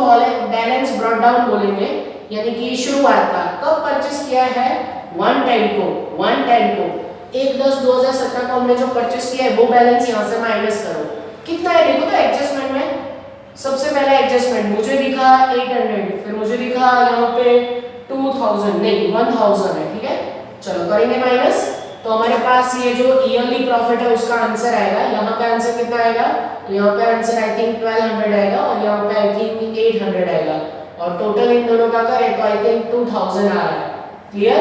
बैलेंस ब्रॉट डाउन बोलेंगे, यानी कि शुरुआत का कब परचेस किया है 110 को 1/10/2017 को हमने जो परचेस किया है वो बैलेंस यहां से माइनस करो, कितना है देखो तो एडजस्टमेंट में सबसे पहला एडजस्टमेंट मुझे दिखा 800, फिर मुझे दिखा यहाँ पे 2000 नहीं 1000 है। ठीक है, चलो करेंगे माइनस, तो हमारे पास ये जो ईयरली प्रॉफिट है उसका आंसर आएगा। यहाँ पे आंसर कितना आएगा, तो यहाँ पे आंसर आई थिंक 1200 आएगा और यहाँ पे आई थिंक 800 आएगा, और टोटल इन दोनों का करें तो आई थिंक 2000 आ रहा है। क्लियर,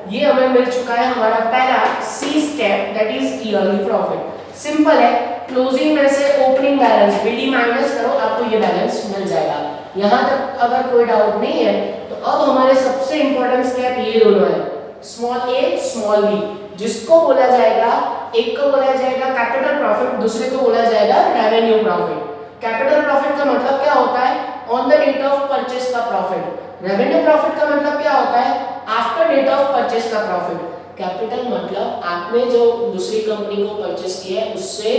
ये हमें मिल चुका है हमारा पहला C step that is yearly profit. Simple है, क्लोजिंग में से ओपनिंग बैलेंस बीडी माइनस करो आपको ये बैलेंस मिल जाएगा। यहाँ तक अगर कोई डाउट नहीं है तो अब हमारे सबसे इंपॉर्टेंट स्टेप ये दोनों है, स्मॉल ए स्मॉल बी, जिसको बोला जाएगा, एक को बोला जाएगा कैपिटल प्रॉफिट, दूसरे को बोला जाएगा रेवेन्यू प्रॉफिट। कैपिटल प्रॉफिट का मतलब क्या होता है, on the date of purchase का प्रॉफिट। रेवेन्यू प्रॉफिट का मतलब क्या होता है, आफ्टर डेट ऑफ परचेस का प्रॉफिट। कैपिटल मतलब आपने जो दूसरी कंपनी को परचेस किया है उससे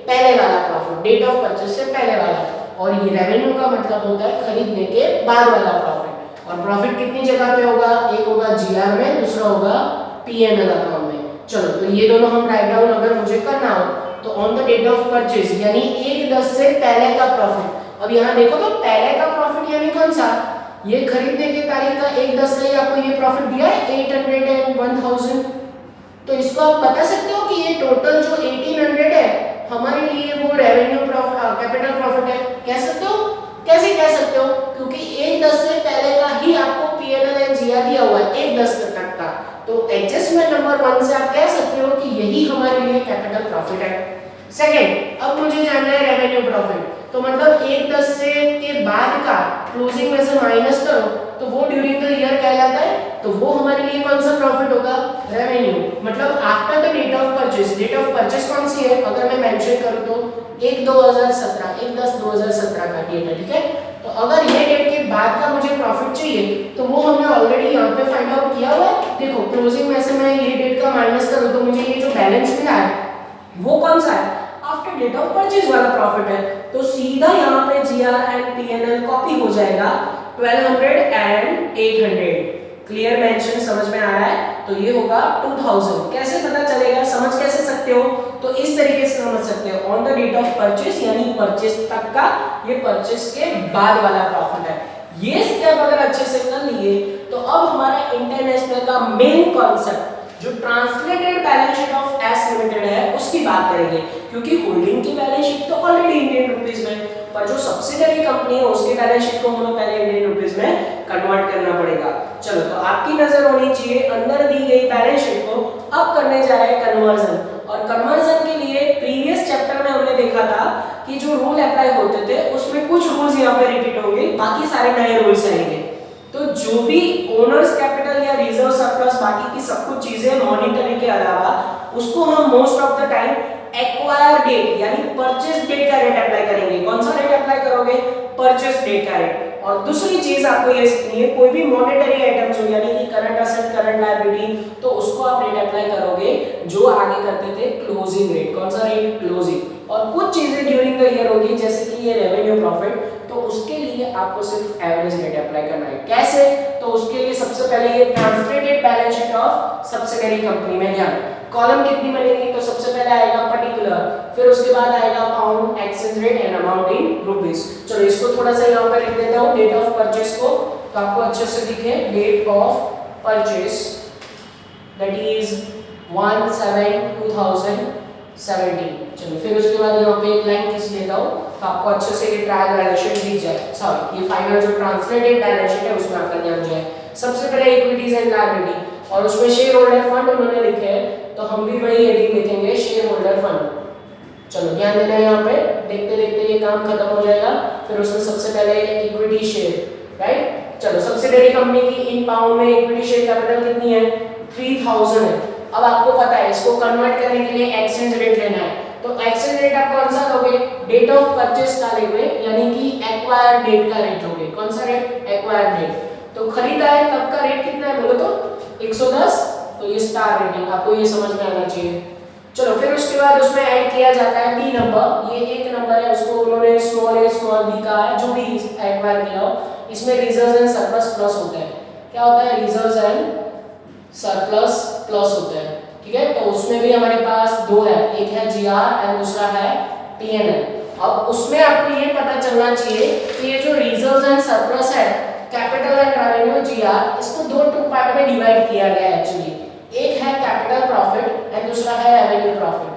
पहले वाला प्रॉफिट, डेट ऑफ परचेस से पहले वाला, और ये रेवेन्यू का मतलब होता है खरीदने के बाद वाला प्रॉफिट। और प्रॉफिट कितनी जगह पे होगा, एक होगा जीआर में, दूसरा होगा पीएनएल अकाउंट में। चलो तो ये दोनों हम राइट डाउन अगर मुझे करना हो तो on the date of purchase यानी 1/10 से पहले का प्रॉफिट। अब यहाँ देखो तो पहले का प्रॉफिट यानी कौन सा, ये खरीदने की तारीख का 1/10 से आपको ये प्रॉफिट दिया है 800 एंड 1000, तो इसको आप बता सकते हो कि ये टोटल जो 1800 है हमारे लिए वो रेवेन्यू प्रॉफिट कैपिटल प्रॉफिट है। कह सकते हो, कैसे कह सकते हो, क्योंकि 1/10 से पहले का ही आपको पीएनएल एंड जीआर दिया हुआ है 1/10 तक का, तो एडजस्टमेंट नंबर 1 से आप कह सकते हो कि यही हमारे लिए कैपिटल प्रॉफिट है। सेकंड, अब मुझे जानना है रेवेन्यू प्रॉफिट, तो मतलब 1/10 से के बाद का क्लोजिंग में से माइनस करो तो वो ड्यूरिंग द ईयर कहलाता है, तो वो हमारे लिए कौन सा प्रॉफिट होगा, रेवेन्यू, मतलब after the date of purchase. Date of purchase कौन सी है, अगर मैं मेंशन करूं तो 1/10/2017 का डेट है। ठीक है, तो अगर ये डेट के बाद का मुझे प्रॉफिट चाहिए तो वो हमने ऑलरेडी यहाँ पे फाइंड आउट किया हुआ है। देखो क्लोजिंग में से मैं ये डेट का माइनस करूं तो मुझे ये जो बैलेंस मिला है वो कौन सा है, आफ्टर डेट ऑफ परचेज वाला प्रॉफिट है, तो सीधा यहाँ पे जीआर एंड पीएनएल कॉपी हो जाएगा 1200 एंड 800। क्लियर मेंशन समझ में आ रहा है, तो ये होगा 2000। कैसे पता चलेगा, समझ कैसे सकते हो, तो इस तरीके से समझ सकते हो, on the date of purchase यानी परचेस तक का, ये परचेस के बाद वाला प्रॉफिट है। ये स्टेप अगर अच्छे से कर लिए तो अब हमारा इंटरनेशनल का मेन कॉन्सेप्ट जो translated balance sheet of S limited है उसकी बात करेंगे, क्योंकि होल्डिंग की बैलेंस शीट तो ऑलरेडी इंडियन रुपीस में, पर जो सब्सिडियरी कंपनी है उसकी बैलेंस शीट को हमें पहले इंडियन रुपीस में कन्वर्ट करना पड़ेगा। चलो तो आपकी नजर होनी चाहिए अंदर दी गई बैलेंस शीट को, अब करने जा रहे हैं कन्वर्जन, और कन्वर्जन के लिए प्रीवियस चैप्टर में हमने देखा था कि जो रूल अप्लाई होते थे उसमें कुछ रूल्स यहाँ पे रिपीट होंगे, बाकी सारे नए रूल्स आएंगे। तो जो भी ओनर्स कैपिटल या रिजर्व सरप्लस बाकी की सब कुछ चीजें मॉनिटरी के अलावा उसको हम most of the time acquire date यानी परचेस डेट का रेट अप्लाई करेंगे। कौन सा रेट अप्लाई करोगे, परचेस डेट का रेट। और दूसरी चीज आपको ये सीखनी है, कोई भी मॉनेटरी आइटम्स हो यानी कि करंट असेट करंट लायबिलिटी, तो उसको आप रेट अप्लाई करोगे जो आगे करते थे क्लोजिंग रेट। कौन सा रेट, क्लोजिंग। और कुछ चीजें ड्यूरिंग द ईयर होगी जैसे कि ये रेवेन्यू प्रॉफिट, तो उसके लिए आपको सिर्फ एवरेज रेट अप्लाई करना है। कैसे, तो उसके लिए सबसे पहले ये translated balance sheet of subsidiary company में ध्यान, कॉलम कितनी बनेगी, तो सबसे पहले आएगा पर्टिकुलर, फिर उसके बाद आएगा pound, exchange rate and amount in rupees. चलो इसको थोड़ा सा यहाँ पे लिख देता हूँ, डेट ऑफ परचेस को, तो आपको अच्छे से दिखे, date of purchase that is 1/7/2017। चलो फिर उसके बाद यहाँ पे एक लाइन खींच लेता हूँ तो आपको अच्छे से ये ट्रायल बैलेंस शीट दिख जाए, सॉरी ये फाइनल जो ट्रांसलेटेड बैलेंस शीट है उसमें आपका ध्यान जाए। सबसे पहले इक्विटीज एंड लायबिलिटी, और उसमें शेयर होल्डर फंड उन्होंने लिखे हैं तो हम भी वही हेडिंग लिखेंगे, शेयर होल्डर फंड। चलो ध्यान देना है यहाँ पे, देखते देखते ये काम खत्म हो जाएगा। फिर उसमें सबसे पहले इक्विटी शेयर, राइट। चलो सब्सिडरी कंपनी की इन पाउंड में इक्विटी शेयर कैपिटल कितनी है, 3000 है। अब आपको पता है इसको कन्वर्ट करने के लिए एक्सचेंज रेट लेना है, तो एक्सचेंज रेट आप कौन सा लोगे, डेट ऑफ परचेस का लोगे, यानी कि एक्वायर डेट का रेट लोगे। कौन सा रेट, एक्वायर डेट। तो खरीदा है तब का रेट कितना है बोलो तो 110, तो ये स्टार रेटिंग, आपको ये समझ में आना चाहिए। चलो फिर उसके बाद उसमें ऐड किया जाता है बी नंबर, ये एक नंबर है, उसको उन्होंने स्मॉल ए स्मॉल बी का है, जो भी एक्वायर किया हो। इसमें रिजर्व्स एंड सरप्लस प्लस होता है। क्या होता है, रिजर्व्स एंड सरप्लस प्लस होता है, ठीक है। तो उसमें भी हमारे पास दो है, एक है जीआर एंड दूसरा है पीएनएल। अब उसमें आपको ये पता चलना चाहिए कि ये जो रिजर्व्स एंड सरप्लस है, कैपिटल एंड रेवेन्यू जीआर, इसको दो पार्ट में डिवाइड किया गया है एक्चुअली। एक है कैपिटल प्रॉफिट एंड दूसरा है रेवेन्यू प्रॉफिट।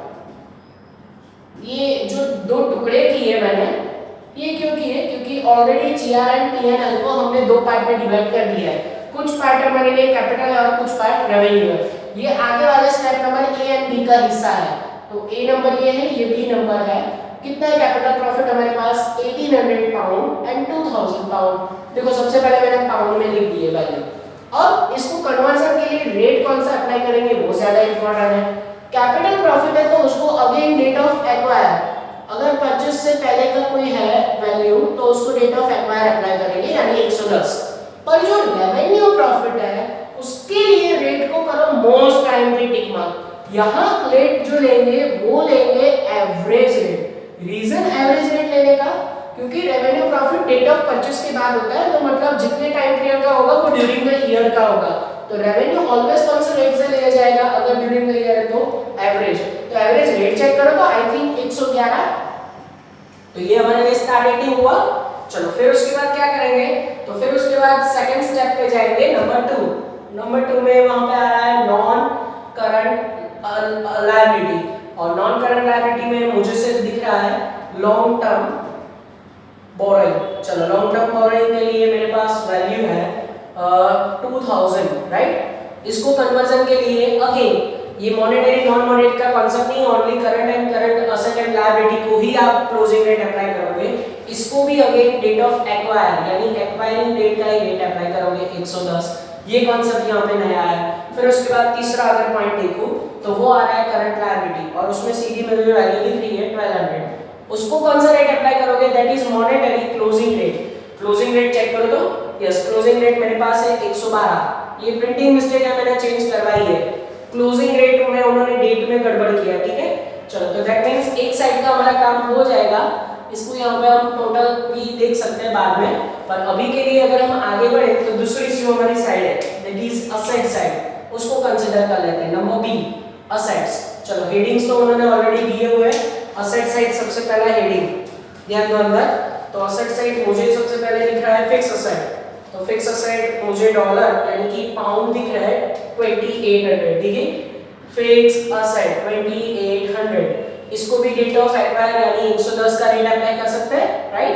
ये जो दो टुकड़े किए मैंने, ये क्यों किए, क्योंकि ऑलरेडी जीआर एंड पीएनएल को हमने दो पार्ट में डिवाइड कर दिया है। कुछ पार्ट हमारे लिए कैपिटल है और कुछ पार्ट रेवेन्यू है। ये आगे वाले step number A and B का हिस्सा है। तो ए नंबर ये है, ये बी नंबर है। कितना है कैपिटल प्रॉफिट हमारे पास, 1800 पाउंड एंड 2000 पाउंड। देखो सबसे पहले मैंने पाउंड में लिख दिए वैल्यू। अब इसको कन्वर्जन के लिए रेट कौन सा अप्लाई करेंगे वो ज्यादा इंपॉर्टेंट है। कैपिटल प्रॉफिट है तो उसको अगेन डेट ऑफ एक्वायर, अगर परचेस से पहले का कोई है वैल्यू तो उसको डेट ऑफ एक्वायर अप्लाई करेंगे, यानी 110। पर जो रेवेन्यू प्रॉफिट है उसके लिए रेट को करो मोस्ट टाइम पे टिक मार्क। यहां रेट जो लेंगे वो लेंगे average rate. Reason average rate लेने का, क्योंकि revenue profit date of purchase के बाद होता है, तो मतलब जितने टाइम पीरियड का होगा वो ड्यूरिंग द ईयर का होगा। तो रेवेन्यू ऑलवेज कौन से रेट से लिया जाएगा, अगर ड्यूरिंग द ईयर है तो एवरेज। तो एवरेज रेट चेक करो तो आई थिंक 111, तो ये हमारे लिए स्टार रेटिंग हुआ। चलो फिर उसके बाद क्या करेंगे, तो फिर उसके बाद सेकंड स्टेप पे जाएंगे, नंबर 2। नंबर 2 में वहां पे आ रहा है नॉन करंट लायबिलिटी, और नॉन करंट लायबिलिटी में मुझे सिर्फ दिख रहा है लॉन्ग टर्म बोरोइंग। चलो लॉन्ग टर्म बोरोइंग के लिए मेरे पास वैल्यू है 2000, राइट। इसको कन्वर्जन के लिए अगेन ये मॉनेटरी नॉन मॉनेटरी का कांसेप्ट नहीं, only current asset and liability को ही आप क्लोजिंग रेट अप्लाई करोगे। इसको भी अगेन डेट ऑफ एक्वायर, यानी एक्वायरिंग डेट का ही रेट अप्लाई करोगे 110। ये कॉन्सेप्ट यहाँ पे नया है। फिर उसके बाद तीसरा अगर पॉइंट देखो तो वो आ रहा है करंट लायबिलिटी, और उसमें सीधी मेरे जो वैल्यू दिख रही है 1200। उसको कौन सा रेट अप्लाई करोगे, that is monetary closing rate. Closing rate check करो तो यस, क्लोजिंग रेट मेरे पास है 112। ये प्रिंटिंग मिस्टेक है, मैंने चेंज करवाई है। क्लोजिंग रेट में उन्होंने डेट में गड़बड़ किया, ठीक है। चलो तो दैट मींस एक साइड का हमारा काम हो जाएगा। इसको यहाँ पे हम टोटल भी देख सकते हैं बाद में, पर अभी के लिए अगर हम आगे बढ़े तो दूसरी जो हमारी साइड है दैट इज असेट साइड, उसको कंसीडर कर लेते हैं। Number B, assets. चलो हेडिंग्स तो उन्होंने ऑलरेडी दिए हुए हैं। असेट साइड सबसे पहला हेडिंग ध्यान दो अंदर, तो असेट साइड मुझे सबसे पहले दिख रहा है फिक्स असेट। तो फिक्स असेट मुझे डॉलर यानी कि पाउंड दिख रहा है 2800, ठीक है। फिक्स असेट 2800, इसको भी डेट ऑफ एक्वायर यानी 110 का रेट अप्लाई कर सकते हैं, राइट।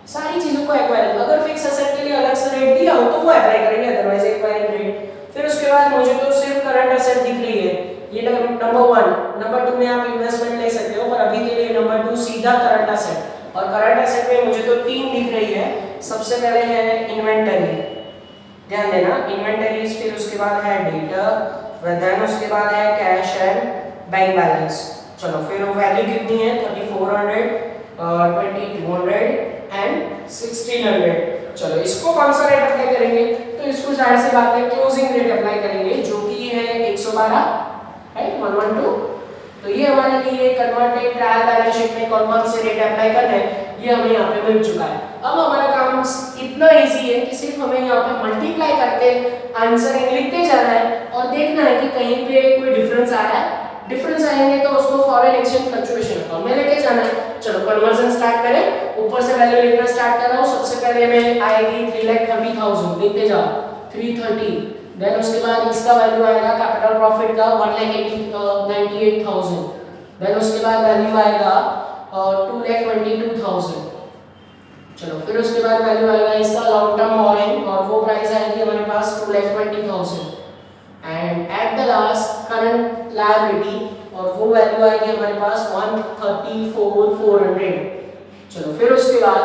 सारी चीजों को एक्वायरिंग, अगर फिक्स असेट के लिए अलग से रेट दिया हो तो वो अप्लाई करेंगे, अदरवाइज एक्वायरिंग रेट। फिर उसके बाद मुझे तो सिर्फ करंट असेट दिख रही है, ये नंबर 1। नंबर 2 में आप इन्वेस्टमेंट ले सकते हो, पर अभी के लिए नंबर 2 सीधा करंट असेट। और करंट एसेट में मुझे तो 3 दिख रही है। सबसे पहले है इन्वेंटरी, ध्यान देना इन्वेंटरीज, फिर उसके बाद है डेटर, देन उसके बाद है कैश एंड बैंक बैलेंस। चलो फिर वो वैल्यू कितनी है 3400, 2200 एंड 1600। चलो इसको कौन सा रेट अप्लाई करेंगे, तो इसको जाहिर सी बात है क्लोजिंग रेट अप्लाई करेंगे, जो कि है 112, राइट, 112। तो ये हमारे लिए कन्वर्टेड ट्रायल बैलेंस शीट में कौन कौन से रेट अप्लाई करने हैं ये हमें यहाँ पे मिल चुका है। अब हमारा काम इतना इजी है कि सिर्फ हमें यहाँ पे मल्टीप्लाई करके आंसर लिखते जाना है और देखना है कि कहीं पे कोई डिफरेंस आ रहा है। डिफरेंस आएंगे तो उसको फॉरेन एक्सचेंज फ्लक्चुएशन अकाउंट में लेके जाना है। चलो कन्वर्जन स्टार्ट करें, ऊपर से वैल्यू लिखना स्टार्ट कर रहा हूँ। सबसे पहले में आएगी 3,30,000, लिखते जाओ 330। देन उसके बाद इसका वैल्यू आएगा कैपिटल प्रॉफिट का 1,98,000। देन उसके बाद वैल्यू आएगा 2,22,000। चलो फिर उसके बाद वैल्यू आएगा इसका लॉन्ग टर्म बोरोइंग, और वो प्राइस आएगी हमारे पास 2,20,000। And at the last current liability, और वो वैल्यू आएगी हमारे पास 134,400। चलो फिर उसके बाद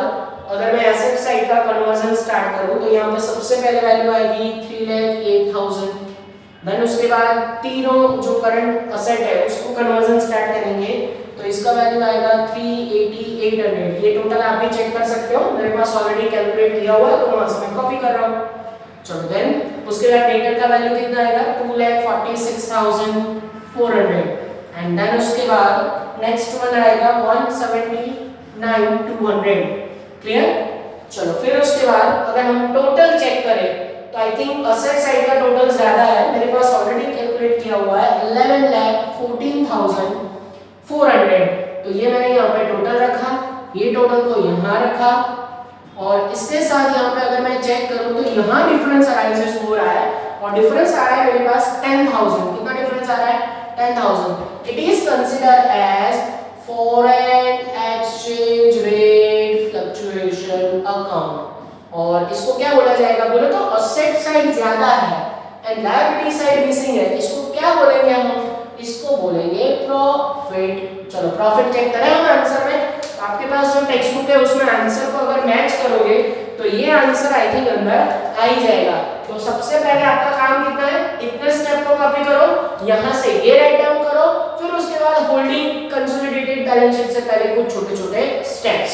अगर मैं एसेट साइड का कन्वर्जन स्टार्ट करूं तो यहाँ पे सबसे पहले वैल्यू आएगी 3,08,000। देन उसके बाद तीनों जो करंट असेट है उसको कन्वर्जन स्टार्ट करेंगे तो इसका वैल्यू आएगा 380,800। ये टोटल आप भी चेक कर सकते हो, मेरे पास ऑलरेडी कैलकुलेट किया हुआ है तो वहां से मैं कॉपी कर रहा हूँ। चलो देन उसके बाद डेटर का वैल्यू कितना आएगा 2,46,400। एंड देन उसके बाद नेक्स्ट वन आएगा 179,200। क्लियर। चलो फिर उसके बाद अगर हम टोटल चेक करें तो आई थिंक असेट साइड का टोटल ज्यादा है, मेरे पास ऑलरेडी कैलकुलेट किया हुआ है 11,14,400। तो ये मैंने यहाँ पे टोटल रखा, ये टोटल को यहाँ रखा, और इसके साथ यहाँ पे अगर मैं चेक करूँ तो यहाँ डिफरेंस अराइजेस हो रहा है, और डिफरेंस आ रहा है मेरे पास 10,000। कितना डिफरेंस आ रहा है 10,000। It is considered as foreign exchange rate fluctuation account, और इसको क्या बोला जाएगा बोले तो असेट साइड ज्यादा है एंड लायबिलिटी साइड मिसिंग है, इसको क्या बोलेंगे हम, इसको बोलेंगे प्रॉफिट। चलो प्रॉफिट चेक करें हम आंसर में, तो आपके पास जो टेक्स्ट बुक है उसमें आंसर को अगर मैच करोगे तो ये आंसर आई थिंक अंदर आ ही जाएगा। तो सबसे पहले आपका काम कितना है, इतने स्टेप को कॉपी करो, यहां से ये राइट डाउन करो, फिर उसके बाद होल्डिंग कंसोलिडेटेड बैलेंस शीट से पहले कुछ छोटे-छोटे स्टेप्स।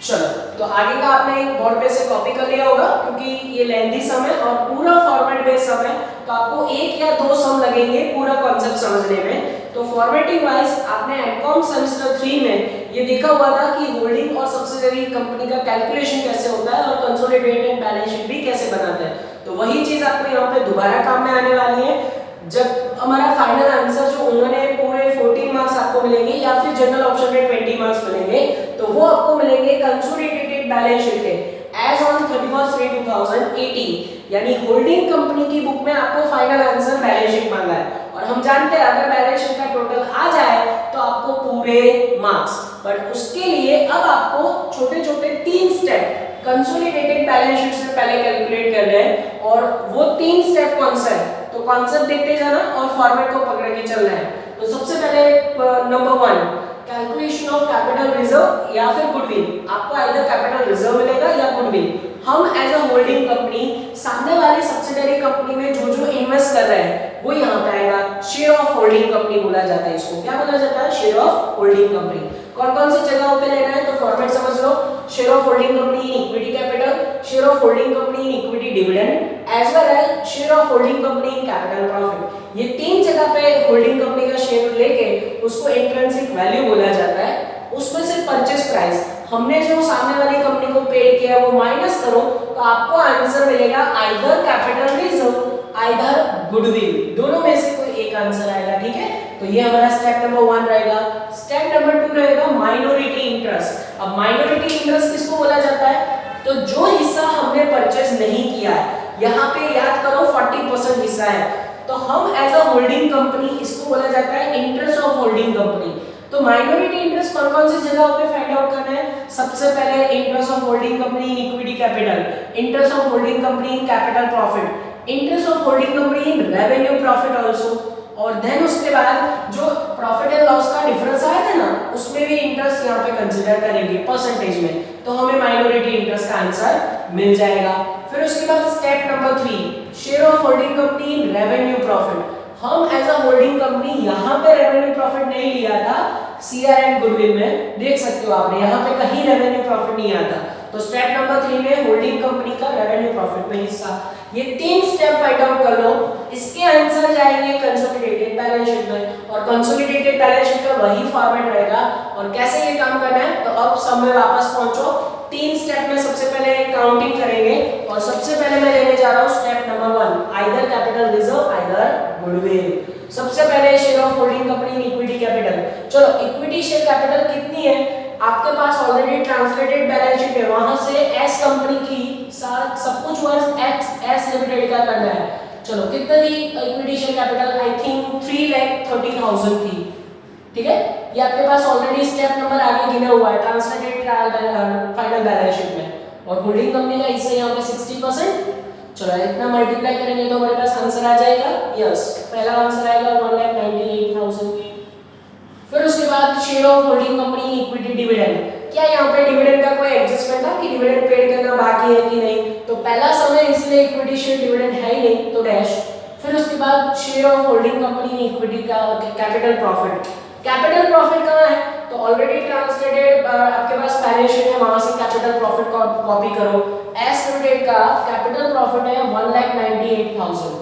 चलो तो आगे का आपने एक बोर्ड पे से कॉपी कर लिया होगा, क्योंकि ये लेंथी सम है और पूरा फॉर्मेट बेस्ड सम है, तो आपको एक या दो सम लगेंगे पूरा कॉन्सेप्ट समझने में। तो फॉर्मेटिंग वाइज आपने एमकॉम सेमेस्टर 3 में ये देखा हुआ था कि होल्डिंग और सब्सिडियरी कंपनी का कैलकुलेशन कैसे होता है और कंसोलिडेटेड बैलेंस शीट भी कैसे बनाते हैं। तो वही चीज आपको यहाँ पे दोबारा काम में आने वाली है। जब हमारा फाइनल आंसर जो उन्होंने पूरे 14 मार्क्स आपको मिलेंगे या फिर जनरल ऑप्शन में 20 मार्क्स मिलेंगे, तो वो आपको मिलेंगे कंसोलिडेटेड बैलेंस शीट के एज ऑन 31/3/2018, यानी होल्डिंग कंपनी की बुक में आपको फाइनल आंसर बैलेंस शीट मांगा है, और हम जानते हैं अगर बैलेंस शीट का टोटल आ जाए तो आपको पूरे मार्क्स। बट उसके लिए अब आपको छोटे-छोटे 3 स्टेप कंसोलिडेटेड बैलेंस शीट से पहले कैलकुलेट करना है, और वो 3 स्टेप कौन सा है, तो कॉन्सेप्ट देखते जाना और फॉर्मेट को पकड़ के चलना है। तो सबसे पहले number 1 calculation of capital reserve या फिर गुडविल, आपको आइदर कैपिटल रिजर्व मिलेगा या गुडविल। हम एज अ होल्डिंग कंपनी सामने वाली सब्सिडियरी कंपनी में जो जो इन्वेस्ट कर रहे हैं वो यहाँ पे आएगा, शेयर ऑफ होल्डिंग कंपनी बोला जाता है, इसको क्या बोला जाता है, शेयर ऑफ होल्डिंग कंपनी। कौन कौन सी जगहों पे लेना है तो फॉर्मेट समझ लो, share of holding company in equity capital, share of holding company in equity dividend as well as share of holding company in capital profit. ये 3 जगह पे होल्डिंग कंपनी का शेयर लेके उसको इंट्रिंसिक वैल्यू बोला जाता है। उसमें से परचेस प्राइस हमने जो सामने वाली कंपनी को पे किया वो माइनस करो तो आपको आंसर मिलेगा either capital reserve either goodwill, दोनों में से कोई एक आंसर आएगा। ठीक है, तो ये हमारा स्टेप नंबर 1 रहेगा। स्टेप नंबर 2 रहेगा माइनॉरिटी इंटरेस्ट। अब माइनॉरिटी इंटरेस्ट किसको बोला जाता है, तो जो हिस्सा हमने परचेस नहीं किया है, यहाँ पे याद करो 40% हिस्सा है, तो हम एज अ होल्डिंग कंपनी इसको बोला जाता है इंटरेस्ट ऑफ होल्डिंग कंपनी। तो माइनॉरिटी इंटरेस्ट कौन कौन सी जगह पे फाइंड आउट करना है, सबसे पहले interest of holding company in equity capital, interest of holding company in capital profit, interest of holding company in revenue profit also, और देन उसके बाद जो प्रॉफिट एंड लॉस का डिफरेंस आया था ना उसमें भी इंटरेस्ट यहाँ पे कंसीडर करेंगे परसेंटेज में, तो हमें माइनॉरिटी इंटरेस्ट का आंसर मिल जाएगा। फिर उसके बाद step number 3 share of holding company in revenue profit. हम एज अ होल्डिंग कंपनी यहाँ पे रेवेन्यू प्रॉफिट नहीं लिया था, सीआर एंड गुडविल में देख सकते हो आपने यहाँ पे कहीं रेवेन्यू प्रॉफिट नहीं आता, तो स्टेप नंबर 3 में होल्डिंग कंपनी का रेवेन्यू प्रॉफिट में हिस्सा। ये 3 स्टेप फाइंड आउट कर लो, इसके आंसर जाएंगे कंसोलिडेटेड बैलेंस शीट में, और कंसोलिडेटेड बैलेंस शीट का वही फॉर्मेट रहेगा। और कैसे ये काम करना है, तो अब सब में वापस पहुंचो। 3 स्टेप में सबसे पहले काउंटिंग करेंगे, और सबसे पहले मैं लेने जा रहा हूँ step number 1 either capital reserve either goodwill. सबसे पहले share of holding company in equity capital. चलो इक्विटी शेयर कैपिटल कितनी है, आपके पास ऑलरेडी ट्रांसलेटेड बैलेंस शीट है, वहां से एस कंपनी की सब कुछ वर्ष एस लिमिटेड का करना है। चलो कितनी थी equity share capital, I think 3,30,000 थी। ठीक है, ये आपके पास ऑलरेडी स्टेप नंबर आगे गिना हुआ है ट्रांसलेटेड फाइनल बैलेंस शीट में, और होल्डिंग कंपनी का हिस्सा यहाँ पे 60%, चलो इतना मल्टीप्लाई करेंगे तो हमारे पास आंसर आ जाएगा। यस, पहला आंसर आएगा 1,98,000। फिर उसके बाद share of holding company equity dividend. क्या यहाँ पे डिविडेंड का कोई एडजस्टमेंट था कि डिविडेंड पेड करना बाकी है कि नहीं? तो पहला समय इसलिए इक्विटी शेयर डिविडेंड है ही नहीं, तो डैश। फिर उसके बाद share of holding company equity का कैपिटल प्रॉफिट। कैपिटल प्रॉफिट कहाँ है? तो ऑलरेडी ट्रांसलेटेड आपके पास बैलेंस शीट है, वहां से कैपिटल प्रॉफिट को कॉपी करो। एस लिमिटेड का कैपिटल प्रॉफिट है 1,98,000।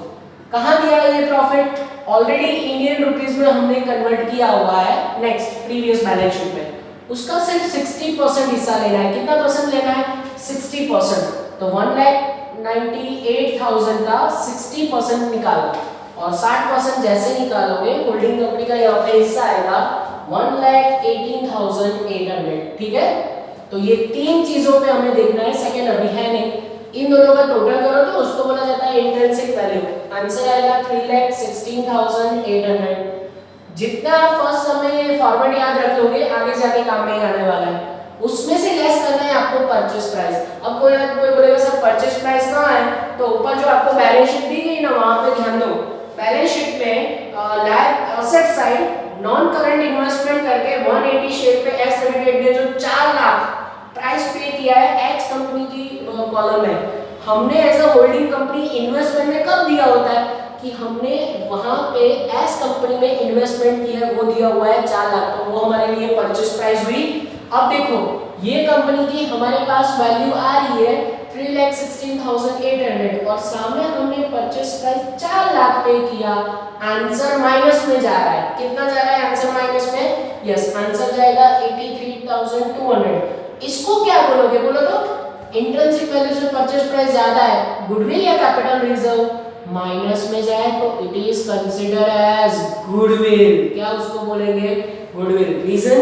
कहाँ दिया है ये प्रॉफिट? ऑलरेडी इंडियन रुपीस में हमने कन्वर्ट किया हुआ है नेक्स्ट प्रीवियस बैलेंस शीट में। उसका सिर्फ 60% हिस्सा लेना है। कितना परसेंट लेना है? 60%। तो 1,98,000 का 60% निकालो और 60% जैसे निकालोगे होल्डिंग कंपनी का यहाँ पे हिस्सा आएगा 1,18,800। ठीक है, तो ये तीन चीजों पे हमें देखना है, सेकंड अभी है नहीं। इन दोनों का टोटल करो तो उसको बोला जाता है इंट्रिंसिक वैल्यू। आंसर आएगा 3,16,800। जितना फर्स्ट समय फॉर्मेट याद रख लोगे आगे जाके काम में आने वाला है। उसमें से लेस करना है आपको परचेस प्राइस। अब कोई बोलेगा सर परचेस प्राइस कहाँ है? तो ऊपर जो आपको बैलेंस शीट दी गई ना, वहां पे ध्यान दो। बैलेंस शीट में asset side non current investment करके 180 शेयर पे एस लिमिटेड ने जो 4 लाख प्राइस पे किया है एक्स कंपनी की कॉलम में, हमने as a holding company investment में कब दिया होता है कि हमने वहां पे एस कंपनी में इन्वेस्टमेंट किया है, वो दिया हुआ है 4 लाख, तो वो हमारे लिए परचेस प्राइस हुई। अब देखो ये कंपनी की हमारे पास वैल्यू आ रही है 3,16,800 और सामने हमने परचेस प्राइस 4 लाख पे किया। आंसर माइनस में जा रहा है। कितना जा रहा है आंसर माइनस में? यस, आंसर जाएगा 83,200। इसको क्या बोलोगे? बोलो तो इंट्रिंसिक वैल्यू से परचेस प्राइस ज्यादा है, गुडविल या कैपिटल रिजर्व? माइनस में जाए तो it is consider as goodwill. क्या उसको बोलेंगे? गुडविल। रीजन?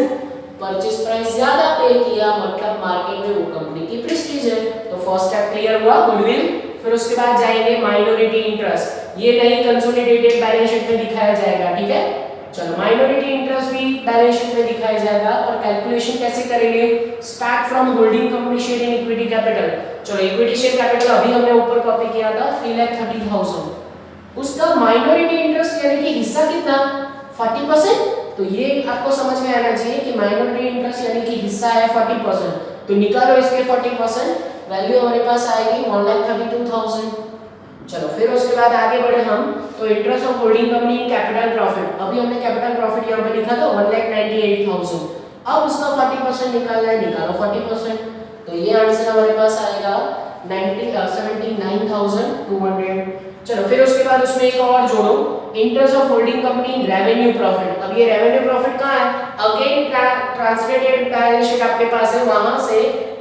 परचेस प्राइस ज्यादा पे किया, मतलब मार्केट में वो कंपनी की प्रेस्टीज है। तो फर्स्ट स्टेप क्लियर हुआ, गुडविल। फिर उसके बाद जाएंगे माइनॉरिटी इंटरेस्ट। ये नहीं कंसोलिडेटेड बैलेंस शीट में दिखाया जाएगा। ठीक है, चलो माइनॉरिटी इंटरेस्ट भी बैलेंस शीट में दिखाया जाएगा। और कैलकुलेशन कैसे करेंगे? Start from holding company share in equity capital. चलो इक्विटी शेयर कैपिटल अभी हमने ऊपर कॉपी किया था 3,30,000। उसका माइनॉरिटी इंटरेस्ट यानी कि हिस्सा कितना? 40%। तो ये आपको समझ में आना चाहिए कि माइनॉरिटी इंटरेस्ट यानी कि हिस्सा है 40%। तो निकालो इसके 40%, वैल्यू हमारे पास आएगी 1,32,000। चलो फिर उसके बाद आगे बढ़े हम, तो interest of holding company in capital profit. अभी हमने कैपिटल प्रॉफिट यहाँ पे लिखा था 1,98,000। अब उसका 40% निकालना है, निकालो 40%। तो ये आंसर हमारे पास आएगा 79,200। चलो फिर उसके बाद उसमें एक और जोड़ो, interest of holding company in revenue profit. अब ये रेवेन्यू प्रॉफिट कहाँ है? अगेन ट्रांसलेटेड बैलेंस शीट आपके पास है, वहां से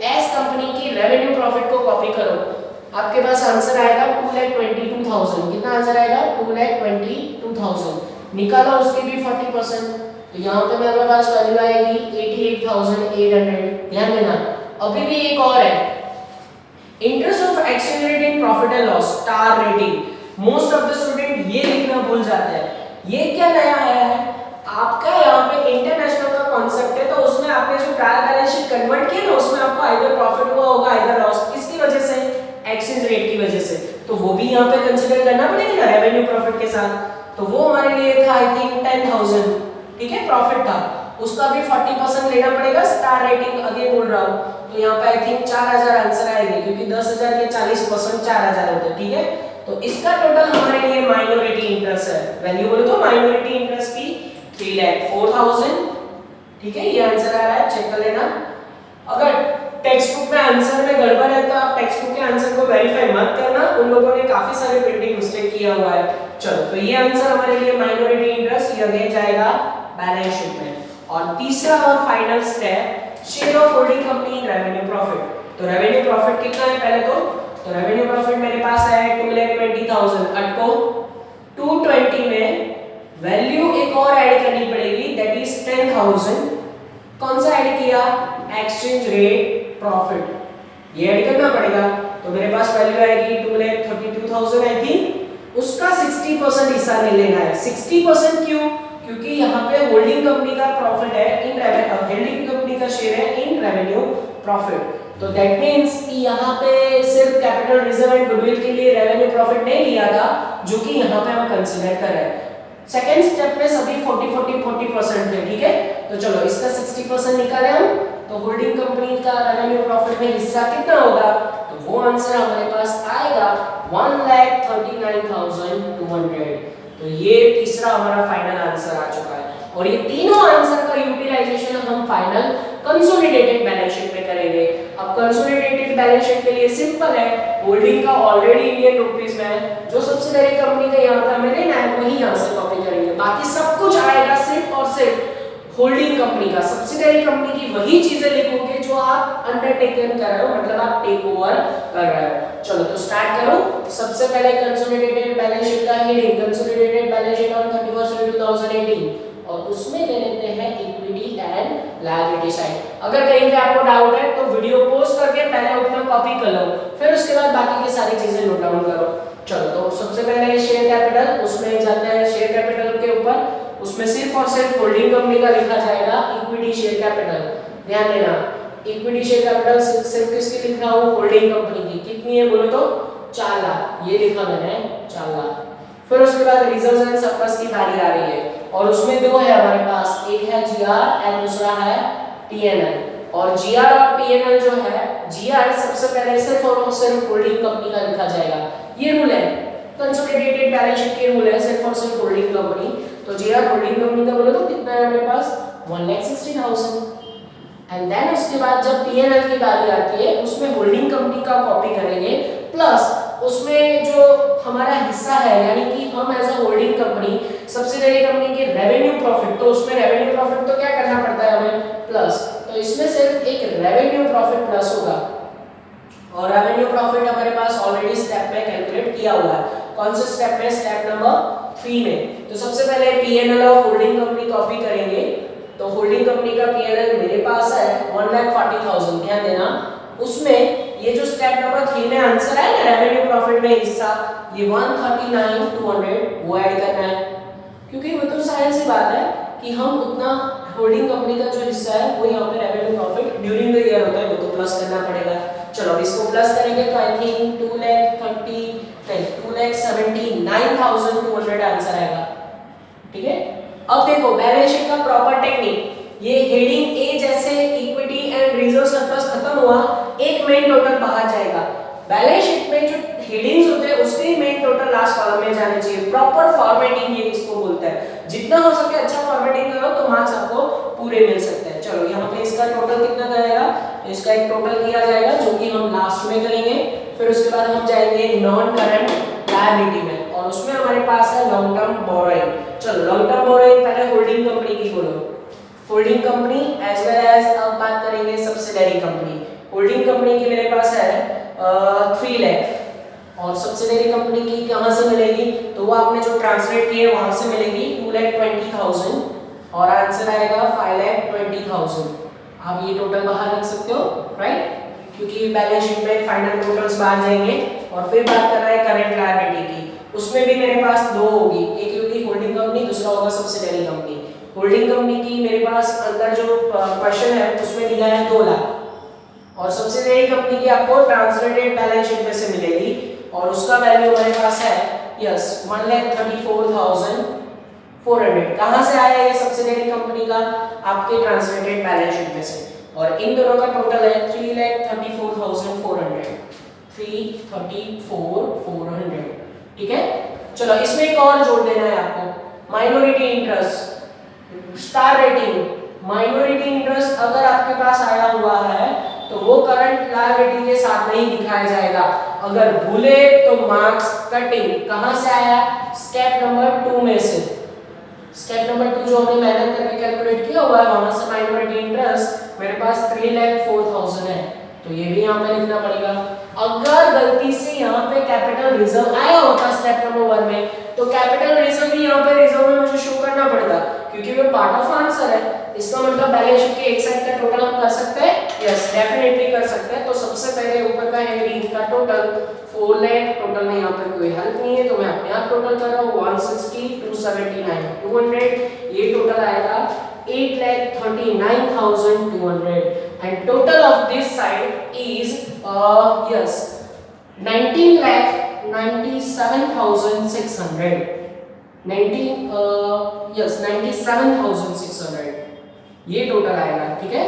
एस कंपनी की रेवेन्यू प्रॉफिट को कॉपी करो। आपके पास आंसर आएगा 2,22,000। कितना आंसर आएगा? 2,22,000। निकालो उसके भी 40%। तो यहाँ पे मेरे पास वैल्यू आएगी 88,800। ध्यान देना। अभी भी एक और है, interest of exchange rate in profit and loss star rating. Most of the student ये लिखना भूल जाते हैं। ये क्या नया आया है? आपका यहाँ पे इंटरनेशनल का कॉन्सेप्ट है, तो उसमें आपने जो ट्रायल बैलेंस शीट कन्वर्ट किया ना, उसमें आपको आइदर प्रॉफिट हुआ होगा आइदर लॉस। किसकी वजह से? एक्सचेंज रेट की वजह से। तो वो भी यहाँ पे कंसीडर करना पड़ेगा ना रेवेन्यू प्रॉफिट के साथ। तो वो हमारे लिए था आई थिंक 10,000। ठीक है, प्रॉफिट था, उसका भी 40% लेना पड़ेगा। स्टार रेटिंग अगेन बोल रहा हूँ, तो यहाँ पे आई थिंक 4,000 आंसर आएंगे, क्योंकि 10,000 के 40% 4,000 होते हैं। ठीक है, तो इसका टोटल हमारे लिए माइनॉरिटी इंटरेस्ट है। वैल्यू बोले तो माइनॉरिटी इंटरेस्ट की 3,04,000। ठीक है, ये आंसर आ रहा है, चेक कर लेना। अगर टेक्स्ट बुक में आंसर में गड़बड़ है तो आप टेक्स्ट बुक के आंसर को वेरीफाई मत करना, उन लोगों ने काफी सारे प्रिंटिंग मिस्टेक किया हुआ है। चलो, तो ये आंसर हमारे लिए माइनॉरिटी इंटरेस्ट, ये अगेन जाएगा बैलेंस शीट में। और तीसरा और final step, share of holding company in revenue profit. तो रेवेन्यू प्रॉफिट कितना है पहले तो रेवेन्यू प्रॉफिट मेरे पास है 2,20,000। अटको 220 में वैल्यू एक और ऐड करनी पड़ेगी, दैट इज 10,000। कौन सा ऐड किया? एक्सचेंज रेट प्रॉफिट, ये ऐड करना पड़ेगा। तो मेरे पास वैल्यू आएगी 2,32,000 आई थिंक। उसका 60% हिस्सा नहीं लेना है। 60% क्यों? क्योंकि यहाँ पे होल्डिंग कंपनी का प्रॉफिट है इन रेवेन्यू, होल्डिंग कंपनी का शेयर है इन रेवेन्यू प्रॉफिट। तो दैट मींस कि यहाँ पे सिर्फ कैपिटल रिजर्व एंड गुडविल के लिए प्रॉफिट नहीं लिया था, जो कि यहाँ पे हम कंसीडर कर रहे हैं। सेकेंड स्टेप में सभी 40% थे, ठीक है। तो चलो इसका 60% निकाले हम, तो होल्डिंग कंपनी का रेवेन्यू प्रॉफिट में हिस्सा कितना होगा, तो वो आंसर हमारे पास आएगा 1,39,200। तो ये तीसरा हमारा फाइनल आंसर आ चुका है। और ये तीनों आंसर का यूटिलाइजेशन हम फाइनल कंसोलिडेटेड बैलेंस शीट में करेंगे। अब कंसोलिडेटेड बैलेंस शीट के लिए सिंपल है, होल्डिंग का ऑलरेडी इंडियन रुपीस में है, जो सब्सिडियरी कंपनी का यहाँ पे हमें लेना है वही यहाँ से कॉपी करेंगे। बाकी सब कुछ आएगा सिर्फ और सिर्फ होल्डिंग कंपनी का। सब्सिडियरी कंपनी की वही चीजें लिखोगे जो आप अंडरटेकन कर रहे हो, मतलब आप टेक ओवर कर रहे हो। चलो तो स्टार्ट करो। सबसे पहले कंसोलिडेटेड बैलेंस शीट का heading consolidated balance sheet on 31 May 2018, और उसमें ले लेते हैं इक्विटी एंड लायबिलिटी साइड। अगर कहीं पे आपको डाउट है तो वीडियो पॉज करके पहले उतना कॉपी कर लो, फिर उसके बाद बाकी की सारी चीजें नोट डाउन करो। चलो तो सबसे पहले शेयर कैपिटल, उसमें जाते हैं शेयर कैपिटल के ऊपर। उसमें सिर्फ और सिर्फ होल्डिंग कंपनी का लिखा जाएगा इक्विटी शेयर कैपिटल। ध्यान देना, इक्विटी शेयर कैपिटल सिर्फ किसकी लिख रहा हूं, होल्डिंग कंपनी की। कितनी है बोलो तो 4 लाख, ये लिखा मैंने 4 लाख। फिर उसके बाद रिजर्व्स एंड सरप्लस की बारी आ रही है, और उसमें दो है हमारे पास, एक है जीआर एंड दूसरा है पीएनएल। और जीआर और पीएनएल जो है, जीआर सबसे पहले सिर्फ और सिर्फ होल्डिंग कंपनी का लिखा जाएगा। ये रूल है कंसोलिडेटेड बैलेंस शीट के रूल है, सिर्फ और सिर्फ होल्डिंग कंपनी। तो जीआर होल्डिंग कंपनी का बोलो तो कितना है हमारे पास 1,60,000। एंड देन उसके बाद जब पीएनएल की बारी आती है, उसमें होल्डिंग कंपनी का कॉपी करेंगे, प्लस उसमें जो हमारा हिस्सा है, यानी कि हम as a holding company subsidiary company की रेवेन्यू प्रॉफिट, तो उसमें रेवेन्यू प्रॉफिट तो क्या करना पड़ता है हमें, प्लस। तो इसमें सिर्फ एक रेवेन्यू प्रॉफिट प्लस होगा, और रेवेन्यू प्रॉफिट हमारे पास ऑलरेडी स्टेप में कैलकुलेट किया हुआ है। कौन से स्टेप में, स्टेप नंबर 3 में। तो सबसे पहले PNL of holding company copy करेंगे। तो होल्डिंग कंपनी का पीएनएल मेरे पास है 1,40,000। ध्यान देना, उसमें ये जो स्टेप नंबर 3 में आंसर है ना, रेवेन्यू प्रॉफिट में हिस्सा, ये 1,39,200 वो ऐड करना है, क्योंकि वो तो साइंस सी बात है कि हम उतना होल्डिंग कंपनी का जो हिस्सा है वो यहाँ पे revenue profit during the year होता है, वो तो प्लस करना पड़ेगा। चलो इसको प्लस करेंगे तो आई थिंक 2,79,200 आंसर आएगा, ठीक है। अब देखो बैलेंस शीट का प्रॉपर टेक्निक, ये हेडिंग ए जैसे इक्विटी एंड रिजर्व सरप्लस खत्म हुआ, एक मेन टोटल बाहर जाएगा। बैलेंस शीट में जो हेडिंग्स होते हैं उसके ही मेन टोटल लास्ट कॉलम में जाने चाहिए। प्रॉपर फॉर्मेटिंग ये इसको बोलते हैं। जितना हो सके अच्छा फॉर्मेटिंग करो तो मार्क्स आपको पूरे मिल सकते हैं। चलो यहाँ पे इसका टोटल कितना जाएगा, तो इसका एक टोटल किया जाएगा जो कि हम लास्ट में करेंगे। फिर उसके बाद हम जाएंगे नॉन करंट लायबिलिटी में, और उसमें हमारे पास है लॉन्ग टर्म बोरोइंग। चलो लॉन्ग टर्म बोरोइंग पहले होल्डिंग कंपनी की बोलो, holding company as well as अब बात करेंगे सब्सिडियरी कंपनी। होल्डिंग कंपनी की मेरे पास है 3 लाख, और सब्सिडियरी कंपनी की कहां से मिलेगी, तो वो आपने जो ट्रांसलेट किए वहां से मिलेगी 2,20,000, और आंसर आएगा 5,20,000। आप ये टोटल बाहर रख सकते हो, राइट, क्योंकि बैलेंस शीट में फाइनल टोटल्स बाहर जाएंगे। और फिर बात कर रहे हैं करंट लायबिलिटी की, उसमें भी मेरे पास दो होगी, एक होगी होल्डिंग कंपनी, दूसरा होगा सब्सिडियरी कंपनी। होल्डिंग कंपनी की मेरे पास अंदर जो क्वेश्चन है उसमें दिया है 2 लाख, और सब्सिडियरी कंपनी की आपको ट्रांसलेटेड बैलेंस शीट में से मिलेगी, और उसका वैल्यू हमारे पास है 1,34,400। कहां से आया ये सब्सिडियरी कंपनी का, आपके ट्रांसलेटेड बैलेंस शीट में से, और इन दोनों का टोटल है 3,34,400, 3,34,400, ठीक है। चलो इसमें एक और जोड़ देना है आपको, minority interest, star rating. Minority interest अगर आपके पास आया हुआ है तो वो करंट लायबिलिटी के साथ नहीं दिखाया जाएगा, अगर भूले तो मार्क्स कटिंग। कहां से आया, स्टेप नंबर 2 में से। स्टेप नंबर 2 जो हमने मेहनत करके कैलकुलेट किया हुआ है, वहां से माइनॉरिटी इंटरेस्ट मेरे पास 3,04,000 है, तो ये भी यहाँ पे लिखना पड़ेगा। अगर गलती से यहाँ पे कैपिटल रिजर्व आया होता स्टेप नंबर 1 में, तो कैपिटल रिजर्व भी यहाँ पे रिजर्व में मुझे शो करना पड़ता, क्योंकि वो पार्ट ऑफ आंसर है। इसका मतलब बैलेंस शीट के एक साइड का टोटल हम कर सकते हैं, यस डेफिनेटली कर सकते हैं। तो सबसे पहले ऊपर का हेडिंग का टोटल 4 लाख, टोटल में यहाँ पर कोई हेल्प नहीं है तो मैं अपने आप टोटल कर रहा हूँ 160, 279, 200, ये टोटल आएगा 8,39,200, and total of this side is 19,96,200, 97,600 ये टोटल आएगा। ठीक है,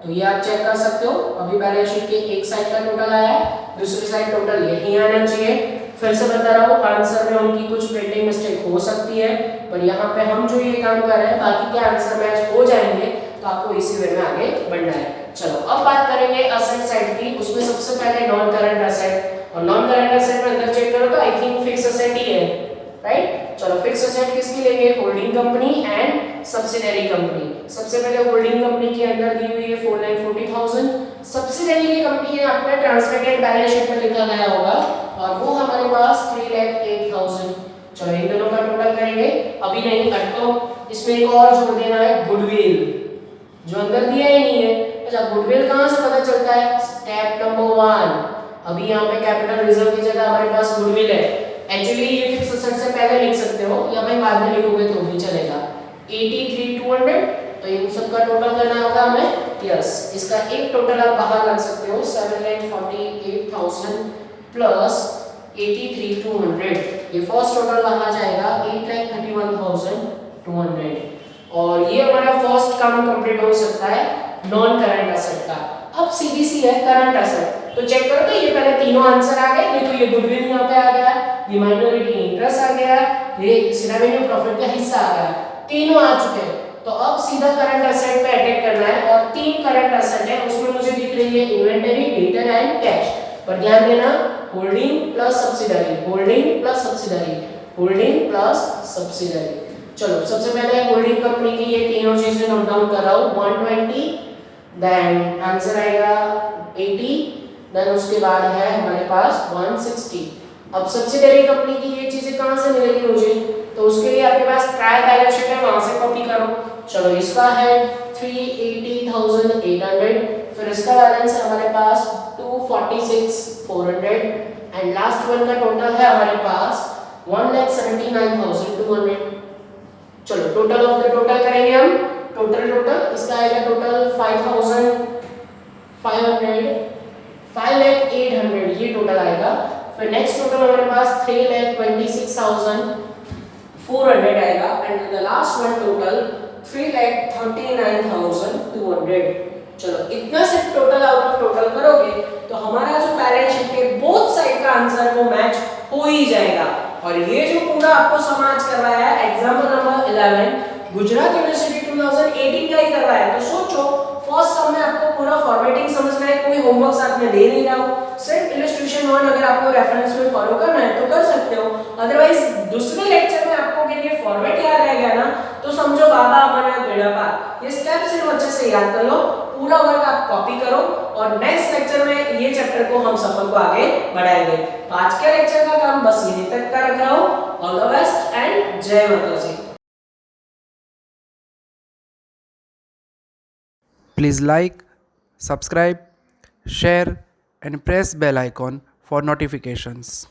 तो ये आप चेक कर सकते हो। अभी बैलेंस शीट के एक साइड का टोटल आया है, दूसरी साइड टोटल यही आना चाहिए। फिर से बता रहा हूँ, आंसर में उनकी कुछ प्रिंटिंग मिस्टेक हो सकती है, पर यहाँ पे हम जो ये काम कर रहे हैं बाकी के आंसर मैच हो जाएंगे, तो आपको इसी वे में आगे बढ़ना है। चलो अब बात करेंगे असेट साइड की। उसमें सबसे पहले नॉन करंट असेट, और नॉन करंट असेट में अंदर चेक करो तो आई थिंक फिक्स असेट ही है, राइट। चलो फिक्स असेट किसकी लेंगे, holding company and subsidiary company. सबसे पहले होल्डिंग कंपनी के अंदर दी हुई है 4,40,000, सब्सिडियरी की कंपनी है आपने ट्रांसलेटेड बैलेंस शीट में लिखा गया होगा, और वो हमारे पास 3,08,000। चलो इन दोनों का टोटल करेंगे, अभी नहीं अटको, इसमें एक और जोड़ देना है, गुडविल, जो अंदर दिया ही नहीं है। अच्छा, गुडविल कहां से पता चलता है, स्टेप नंबर 1। अभी यहाँ पे कैपिटल रिजर्व की जगह हमारे पास गुडविल है। एक्चुअली ये फिक्स असेट से पहले लिख सकते हो, या मैं बाद में लिखोगे तो भी चलेगा। 83,200, तो इन सब का टोटल करना होगा हमें। यस, इसका एक टोटल आप बाहर रख सकते हो, 7,48,000 प्लस 83,200। ये फर्स्ट टोटल बाहर जाएगा 8,31,200, और ये हमारा फर्स्ट काम कंप्लीट हो सकता है नॉन करंट असेट का। अब सीधी सी है करंट असेट, तो चेक करो तो ये पहले तीनों आंसर आ गए। देखो ये गुडविल यहाँ पे आ गया, ये माइनॉरिटी इंटरेस्ट आ गया, ये रेवेन्यू प्रॉफिट का हिस्सा आ गया, तीनों आ चुके हैं। तो अब सीधा करंट असेट पे अटैक करना है, और 3 करंट असेट है, उसमें मुझे दिख रही है इन्वेंटरी, डेटर एंड कैश। पर ध्यान देना, holding plus subsidiary, holding plus subsidiary, holding plus subsidiary. चलो सबसे पहले होल्डिंग कंपनी की ये तीनों चीजें नोट डाउन कर रहा हूं, 120, देन आंसर आएगा 80, देन उसके बाद है हमारे पास 160। अब सब्सिडियरी कंपनी की ये चीजें कहां से मिलेगी मुझे, तो उसके लिए आपके पास ट्रायल बैलेंस शीट है, वहां से कॉपी करो। चलो इसका है 380,800, फिर इसका बैलेंस है हमारे पास 246,400, एंड लास्ट वन का टोटल है हमारे पास 1,79,200। चलो टोटल ऑफ द टोटल करेंगे हम, टोटल इसका आएगा टोटल 5,800, ये टोटल आएगा। फिर नेक्स्ट टोटल हमारे पास 3,26,400 आएगा, and the last one total 3,39,200। चलो इतना सिर्फ टोटल आउट ऑफ टोटल करोगे तो हमारा जो बैलेंस शीट के बोथ साइड का आंसर वो मैच हो ही जाएगा। और ये जो पूरा आपको समाज कर रहा है एग्जाम्पल नंबर 11 गुजरात यूनिवर्सिटी 2018 का ही कर रहा है, तो सोचो फर्स्ट सम में आपको पूरा फॉर्मेटिंग समझना है, कोई होमवर्क साथ में दे नहीं रहा हूं, सिर्फ इलस्ट्रेशन 1 अगर आपको रेफरेंस में फॉलो करना है तो कर सकते हो, अदरवाइज दूसरे लेक्चर में आपको के लिए फॉर्मेट याद रह गया ना, तो समझो बाबा अमरनाथ बेड़ा पार। ये स्टेप सिर्फ अच्छे से याद कर लो, पूरा वर्क आप कॉपी करो, और नेक्स्ट लेक्चर में ये चैप्टर को हम सफर को आगे बढ़ाएंगे। तो आज के लेक्चर का काम बस यहीं तक का रख रहा हूं। ऑल द बेस्ट एंड जय माता जी। Please like, subscribe, share and press bell icon for notifications.